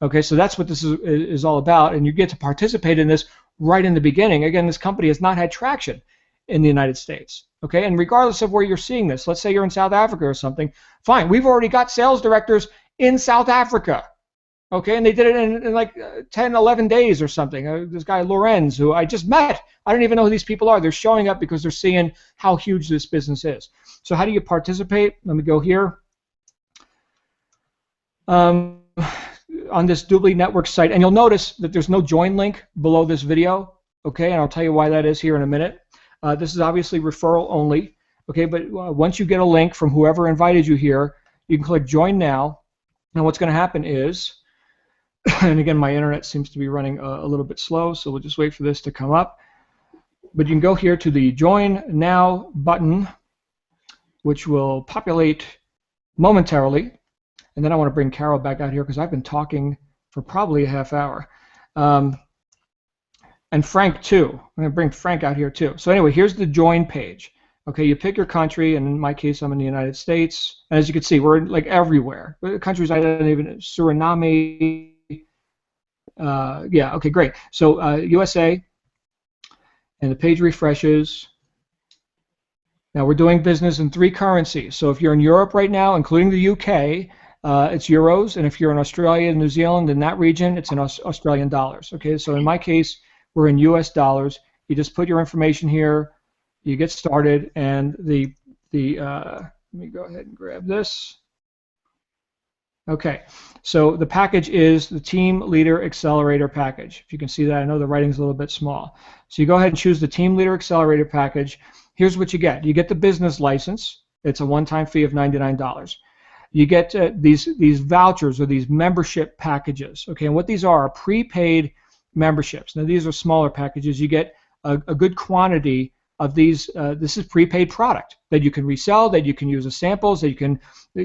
Okay, so that's what this is all about, and you get to participate in this right in the beginning. Again, this company has not had traction in the United States. Okay, and regardless of where you're seeing this, let's say you're in South Africa or something, fine. We've already got sales directors in South Africa. Okay, and they did it in like 10, 11 days or something. This guy Lorenz, who I just met, I don't even know who these people are. They're showing up because they're seeing how huge this business is. So how do you participate? Let me go here. On this Dubli Network site, and you'll notice that there's no join link below this video. Okay, and I'll tell you why that is here in a minute. This is obviously referral only. Okay, but once you get a link from whoever invited you here, you can click join now. And what's going to happen is, and again, my internet seems to be running a little bit slow, so we'll just wait for this to come up. But you can go here to the Join Now button, which will populate momentarily. And then I want to bring Carol back out here because I've been talking for probably a half hour. And Frank, too. I'm going to bring Frank out here, too. So anyway, here's the Join page. Okay, you pick your country, and in my case, I'm in the United States. And as you can see, we're like everywhere. Countries I don't even, Suriname. Yeah, okay, great. So USA, and the page refreshes. Now we're doing business in 3 currencies. So if you're in Europe right now, including the UK, it's euros, and if you're in Australia and New Zealand, in that region, it's in Australian dollars. Okay, so in my case, we're in US dollars. You just put your information here, you get started, and let me go ahead and grab this. Okay, so the package is the Team Leader Accelerator package. If you can see that, I know the writing's a little bit small. So you go ahead and choose the Team Leader Accelerator package. Here's what you get. You get the business license. It's a one-time fee of $99. You get these vouchers or these membership packages. Okay, and what these are prepaid memberships. Now these are smaller packages. You get a good quantity of these. This is prepaid product that you can resell, that you can use as samples, that you can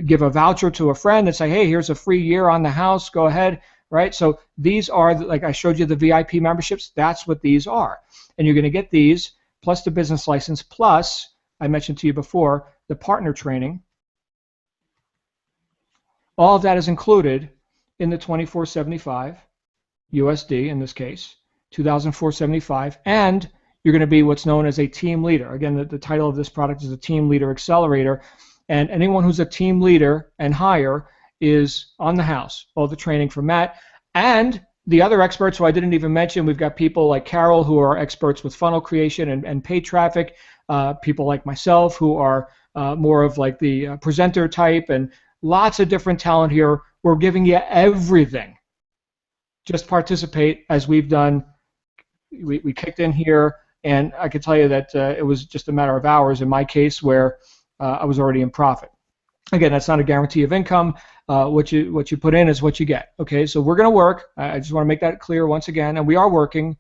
give a voucher to a friend and say, hey, here's a free year on the house, go ahead, right? So these are, like I showed you the VIP memberships, that's what these are. And you're going to get these plus the business license plus, I mentioned to you before, the partner training. All of that is included in the $24.75 USD in this case, $2,475, and you're going to be what's known as a team leader. Again, the title of this product is a Team Leader Accelerator, and anyone who's a team leader and higher is on the house. All the training from Matt and the other experts who I didn't even mention. We've got people like Carol who are experts with funnel creation and paid traffic, people like myself who are more of like the presenter type, and lots of different talent here. We're giving you everything. Just participate as we've done. We kicked in here, and I can tell you that it was just a matter of hours in my case where I was already in profit. Again, that's not a guarantee of income. What you put in is what you get. Okay, so we're going to work. I just want to make that clear once again, and we are working,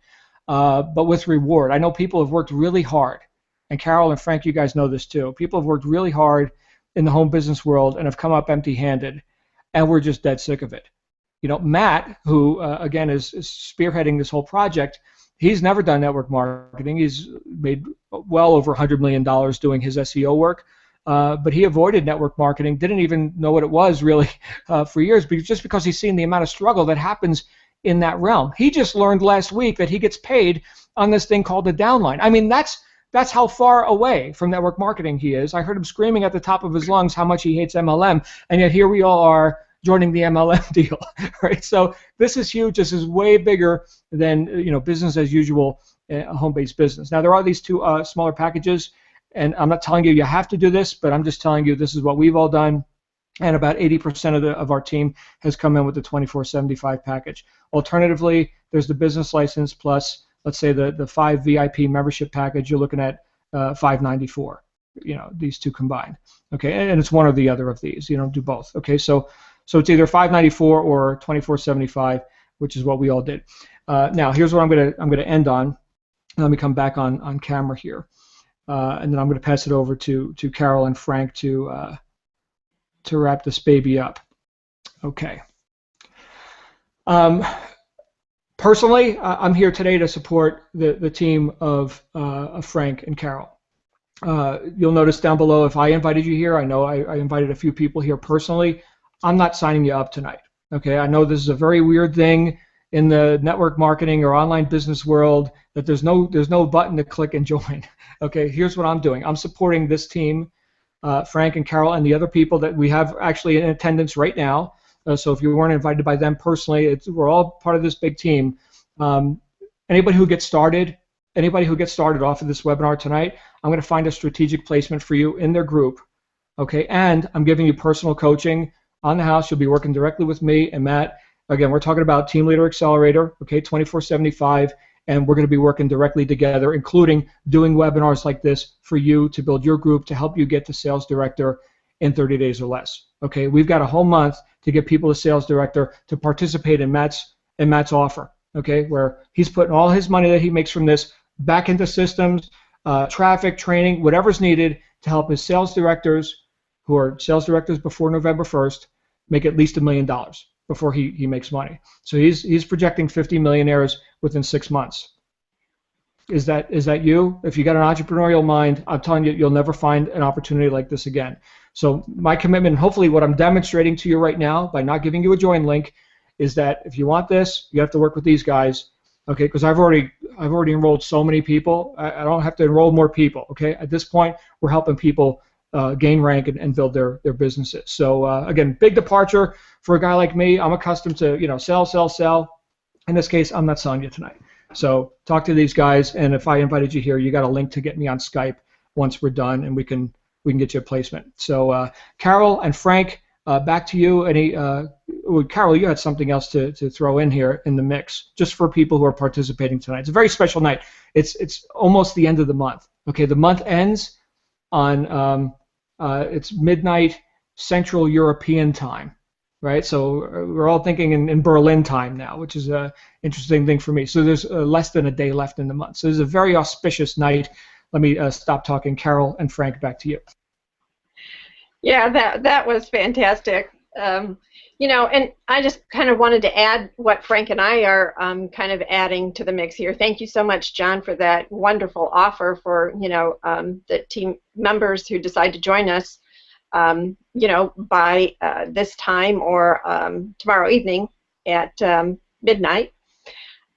but with reward. I know people have worked really hard, and Carol and Frank, you guys know this too. People have worked really hard in the home business world and have come up empty-handed, and we're just dead sick of it. You know, Matt, who again is spearheading this whole project, he's never done network marketing. He's made well over $100 million doing his SEO work, but he avoided network marketing, didn't even know what it was really for years, just because he's seen the amount of struggle that happens in that realm. He just learned last week that he gets paid on this thing called the downline. I mean, that's how far away from network marketing he is. I heard him screaming at the top of his lungs how much he hates MLM, and yet here we all are joining the MLM deal, right? So this is huge. This is way bigger than business as usual, home-based business. Now there are these 2 smaller packages, and I'm not telling you you have to do this, but I'm just telling you this is what we've all done, and about 80% of our team has come in with the $24.75 package. Alternatively, there's the business license plus, let's say the 5 VIP membership package. You're looking at $594. These 2 combined. Okay, and it's one or the other of these. You don't do both. Okay, so it's either $594 or $24.75, which is what we all did. Now here's what I'm gonna end on. Let me come back on camera here, and then I'm gonna pass it over to Carol and Frank to wrap this baby up. Okay. Personally, I'm here today to support the team of Frank and Carol. You'll notice down below if I invited you here, I know I invited a few people here personally. I'm not signing you up tonight. Okay, I know this is a very weird thing in the network marketing or online business world that there's no button to click and join. Okay, here's what I'm doing. I'm supporting this team, Frank and Carol and the other people that we have actually in attendance right now. So if you weren't invited by them personally, we're all part of this big team. Anybody who gets started off of this webinar tonight, I'm going to find a strategic placement for you in their group. Okay, and I'm giving you personal coaching on the house. You'll be working directly with me and Matt. Again, we're talking about Team Leader Accelerator, okay, 24/75, and we're going to be working directly together, including doing webinars like this for you to build your group to help you get to Sales Director in 30 days or less. Okay, we've got a whole month to get people to Sales Director to participate in Matt's offer. Okay, where he's putting all his money that he makes from this back into systems, traffic, training, whatever's needed to help his sales directors, who are sales directors before November 1st, make at least $1 million before he makes money. So he's projecting 50 millionaires within 6 months. Is that you? If you got an entrepreneurial mind, I'm telling you, you'll never find an opportunity like this again. So my commitment, hopefully what I'm demonstrating to you right now by not giving you a join link, is that if you want this, you have to work with these guys, okay? Because I've already enrolled so many people. I don't have to enroll more people, okay? At this point, we're helping people gain rank and build their businesses. So again, big departure for a guy like me. I'm accustomed to sell. In this case, I'm not selling you tonight. So talk to these guys, and if I invited you here, you got a link to get me on Skype once we're done, and we can get you a placement. So Carol and Frank, back to you. Carol, you had something else to throw in here in the mix, just for people who are participating tonight. It's a very special night. It's almost the end of the month. Okay, the month ends on it's midnight Central European time, right? So we're all thinking in Berlin time now, which is an interesting thing for me. So there's less than a day left in the month. So this is a very auspicious night. Let me stop talking. Carol and Frank, back to you. Yeah, that was fantastic. And I just kind of wanted to add what Frank and I are kind of adding to the mix here. Thank you so much, John, for that wonderful offer for, the team members who decide to join us, by this time or tomorrow evening at midnight.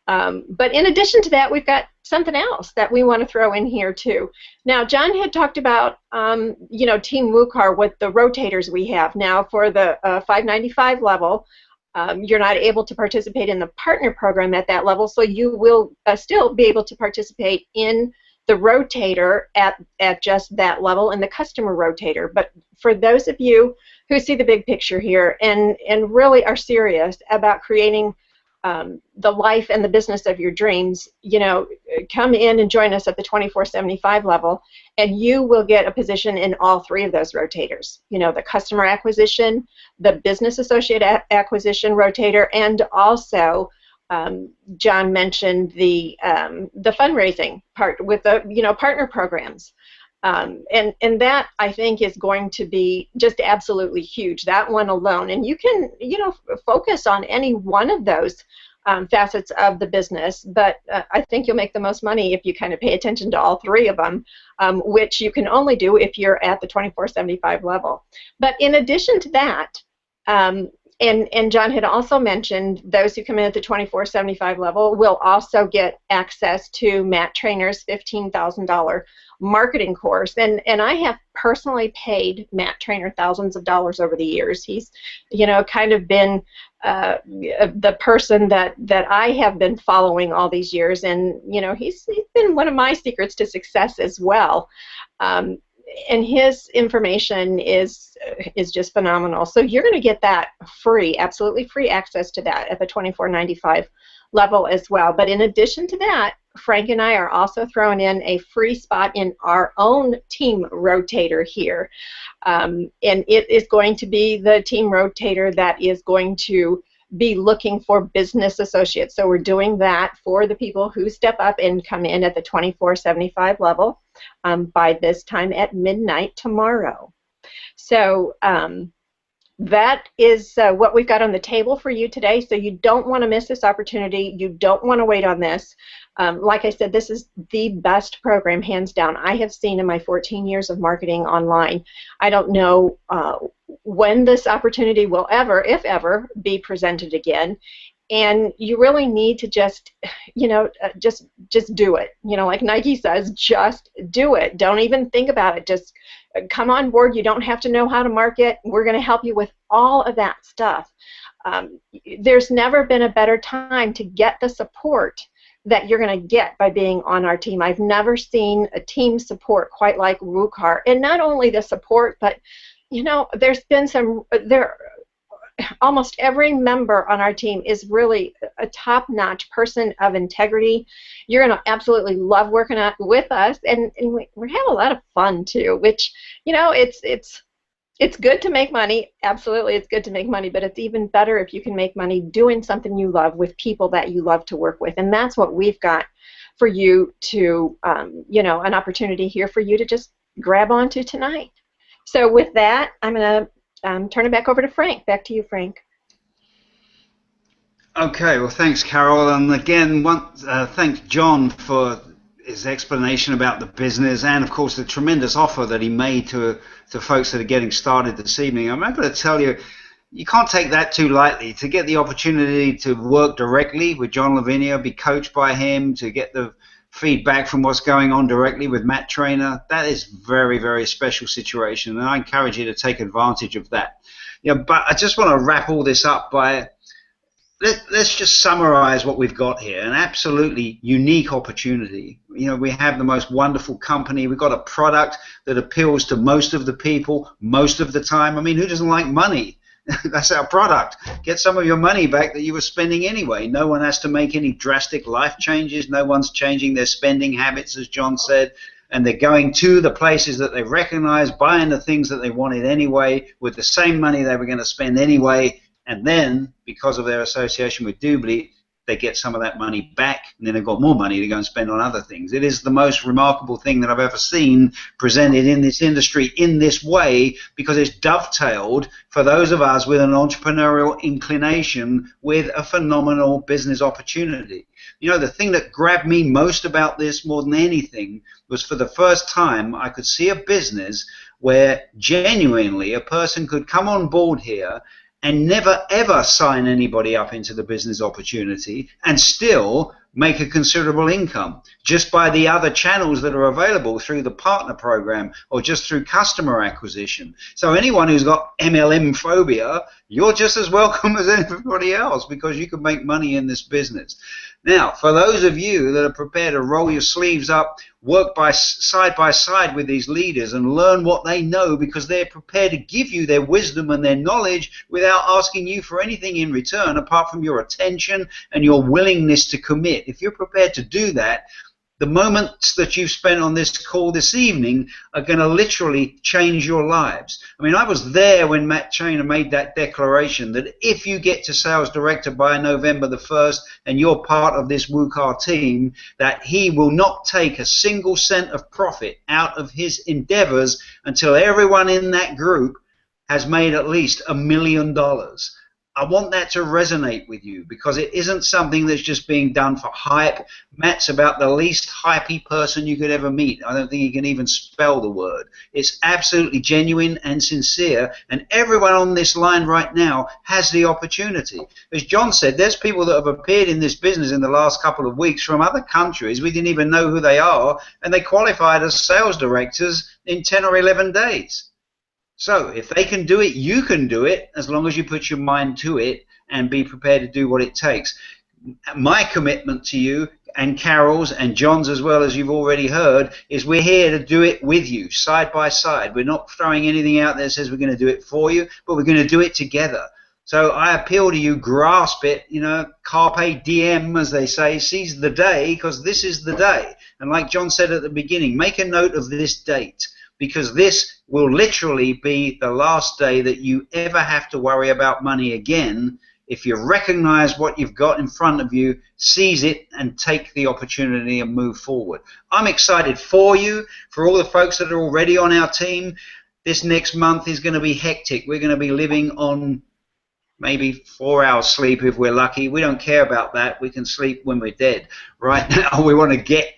But in addition to that, we've got something else that we want to throw in here too. Now, John had talked about, Team Wukar with the rotators we have. Now, for the 595 level, you're not able to participate in the partner program at that level, so you will still be able to participate in the rotator at just that level and the customer rotator. But for those of you who see the big picture here and really are serious about creating the life and the business of your dreams, come in and join us at the 2475 level, and you will get a position in all three of those rotators. The customer acquisition, the business associate acquisition rotator, and also John mentioned the fundraising part with the partner programs. And that, I think, is going to be just absolutely huge, that one alone. And you can, focus on any one of those facets of the business, but I think you'll make the most money if you kind of pay attention to all three of them, which you can only do if you're at the 2475 level. But in addition to that, and John had also mentioned those who come in at the 2475 level will also get access to Matt Trainer's $15,000 marketing course, and I have personally paid Matt Trainer thousands of dollars over the years. He's kind of been the person that I have been following all these years, and he's been one of my secrets to success as well. And his information is just phenomenal. So you're going to get that free, absolutely free access to that at the 2495 level as well. But in addition to that, Frank and I are also throwing in a free spot in our own team rotator here. And it is going to be the team rotator that is going to be looking for business associates. So we're doing that for the people who step up and come in at the 2475 level by this time at midnight tomorrow. So that is what we've got on the table for you today. So you don't want to miss this opportunity. You don't want to wait on this. Like I said, this is the best program, hands down, I have seen in my 14 years of marketing online. I don't know when this opportunity will ever, if ever, be presented again. And you really need to just, just do it. Like Nike says, just do it. Don't even think about it. Just come on board. You don't have to know how to market. We're going to help you with all of that stuff. There's never been a better time to get the support that you're going to get by being on our team. I've never seen a team support quite like Wukar. And not only the support, but there's been almost every member on our team is really a top-notch person of integrity. You're going to absolutely love working with us, and we have a lot of fun too, which, it's good to make money. Absolutely, it's good to make money, but it's even better if you can make money doing something you love with people that you love to work with, and that's what we've got for you to, an opportunity here for you to just grab onto tonight. So with that, I'm going to turn it back over to Frank. Back to you, Frank. Okay, well, thanks, Carol. And again, thanks, John, for his explanation about the business and, of course, the tremendous offer that he made to folks that are getting started this evening. I'm able to tell you, you can't take that too lightly. To get the opportunity to work directly with John Lavinia, be coached by him, to get the feedback from what's going on directly with Matt Trainer, that is very, very special situation, and I encourage you to take advantage of that. But I just want to wrap all this up by let's just summarize what we've got here. An absolutely unique opportunity. We have the most wonderful company. We've got a product that appeals to most of the people most of the time. I mean, who doesn't like money? That's our product. Get some of your money back that you were spending anyway. No one has to make any drastic life changes. No one's changing their spending habits, as John said. And they're going to the places that they recognize, buying the things that they wanted anyway, with the same money they were going to spend anyway. And then, because of their association with Dubli, they get some of that money back, and then they've got more money to go and spend on other things. It is the most remarkable thing that I've ever seen presented in this industry in this way, because it's dovetailed for those of us with an entrepreneurial inclination with a phenomenal business opportunity. The thing that grabbed me most about this more than anything was, for the first time, I could see a business where genuinely a person could come on board here and never ever sign anybody up into the business opportunity and still make a considerable income just by the other channels that are available through the partner program or just through customer acquisition. So anyone who's got MLM phobia, you're just as welcome as everybody else, because you can make money in this business. Now, for those of you that are prepared to roll your sleeves up, work side by side with these leaders and learn what they know, because they're prepared to give you their wisdom and their knowledge without asking you for anything in return apart from your attention and your willingness to commit. If you're prepared to do that, the moments that you've spent on this call this evening are going to literally change your lives. I mean, I was there when Matt Trainer made that declaration that if you get to sales director by November the 1st and you're part of this Wukar team, that he will not take a single cent of profit out of his endeavors until everyone in that group has made at least $1 million. I want that to resonate with you, because it isn't something that's just being done for hype. Matt's about the least hypey person you could ever meet. I don't think he can even spell the word. It's absolutely genuine and sincere, and everyone on this line right now has the opportunity. As John said, there's people that have appeared in this business in the last couple of weeks from other countries. We didn't even know who they are, and they qualified as sales directors in 10 or 11 days. So if they can do it, you can do it, as long as you put your mind to it and be prepared to do what it takes. My commitment to you, and Carol's and John's as well, as you've already heard, is we're here to do it with you, side by side. We're not throwing anything out there that says we're going to do it for you, but we're going to do it together. So I appeal to you, grasp it, carpe diem, as they say, seize the day, because this is the day. And like John said at the beginning, make a note of this date, because this will literally be the last day that you ever have to worry about money again. If you recognize what you've got in front of you, seize it and take the opportunity and move forward. I'm excited for you, for all the folks that are already on our team. this next month is going to be hectic. We're going to be living on maybe 4 hours sleep if we're lucky. We don't care about that. We can sleep when we're dead. Right now, we want to get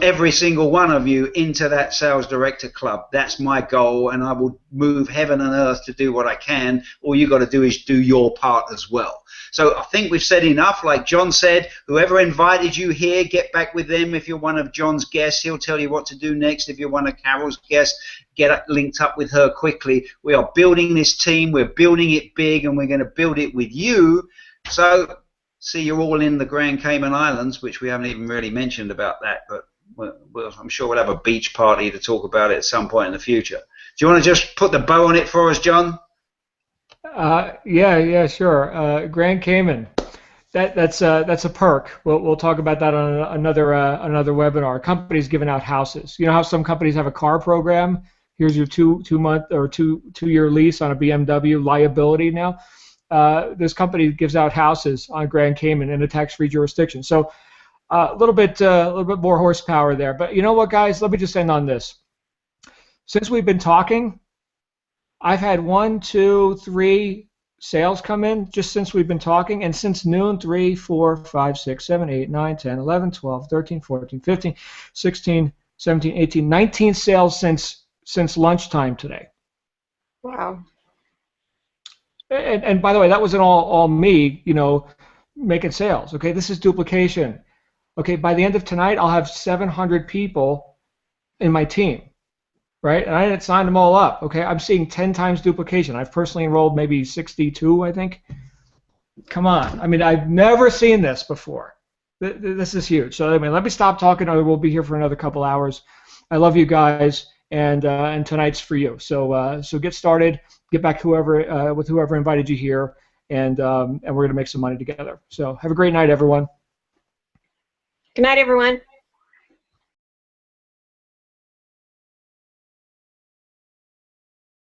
every single one of you into that sales director club. That's my goal, and I will move heaven and earth to do what I can. All you got to do is do your part as well. So I think we've said enough. Like John said, whoever invited you here, get back with them. If you're one of John's guests, he'll tell you what to do next. If you're one of Carol's guests, get linked up with her quickly. We are building this team. We're building it big, and we're going to build it with you. So see you all in the Grand Cayman Islands, which we haven't even really mentioned about that, but I'm sure we'll have a beach party to talk about it at some point in the future. Do you want to just put the bow on it for us, John? Yeah, sure. Grand Cayman, that's a perk. We'll talk about that on another webinar. Companies giving out houses. You know how some companies have a car program? Here's your two-month or two-year lease on a BMW liability now. This company gives out houses on Grand Cayman in a tax-free jurisdiction. So a little bit more horsepower there. But you know what, guys? Let me just end on this. Since we've been talking, I've had 1, 2, 3 sales come in just since we've been talking, and since noon, 3, 4, 5, 6, 7, 8, 9, 10, 11, 12, 13, 14, 15, 16, 17, 18, 19 sales since lunchtime today. Wow. And by the way, that wasn't all me, making sales. Okay, this is duplication. Okay, by the end of tonight, I'll have 700 people in my team. Right, and I didn't sign them all up. Okay, I'm seeing 10 times duplication. I've personally enrolled maybe 62, I think. Come on, I mean, I've never seen this before. This is huge. So I mean, let me stop talking, or we'll be here for another couple hours. I love you guys, and tonight's for you. So get started, get back with whoever invited you here, and we're gonna make some money together. So have a great night, everyone. Good night, everyone.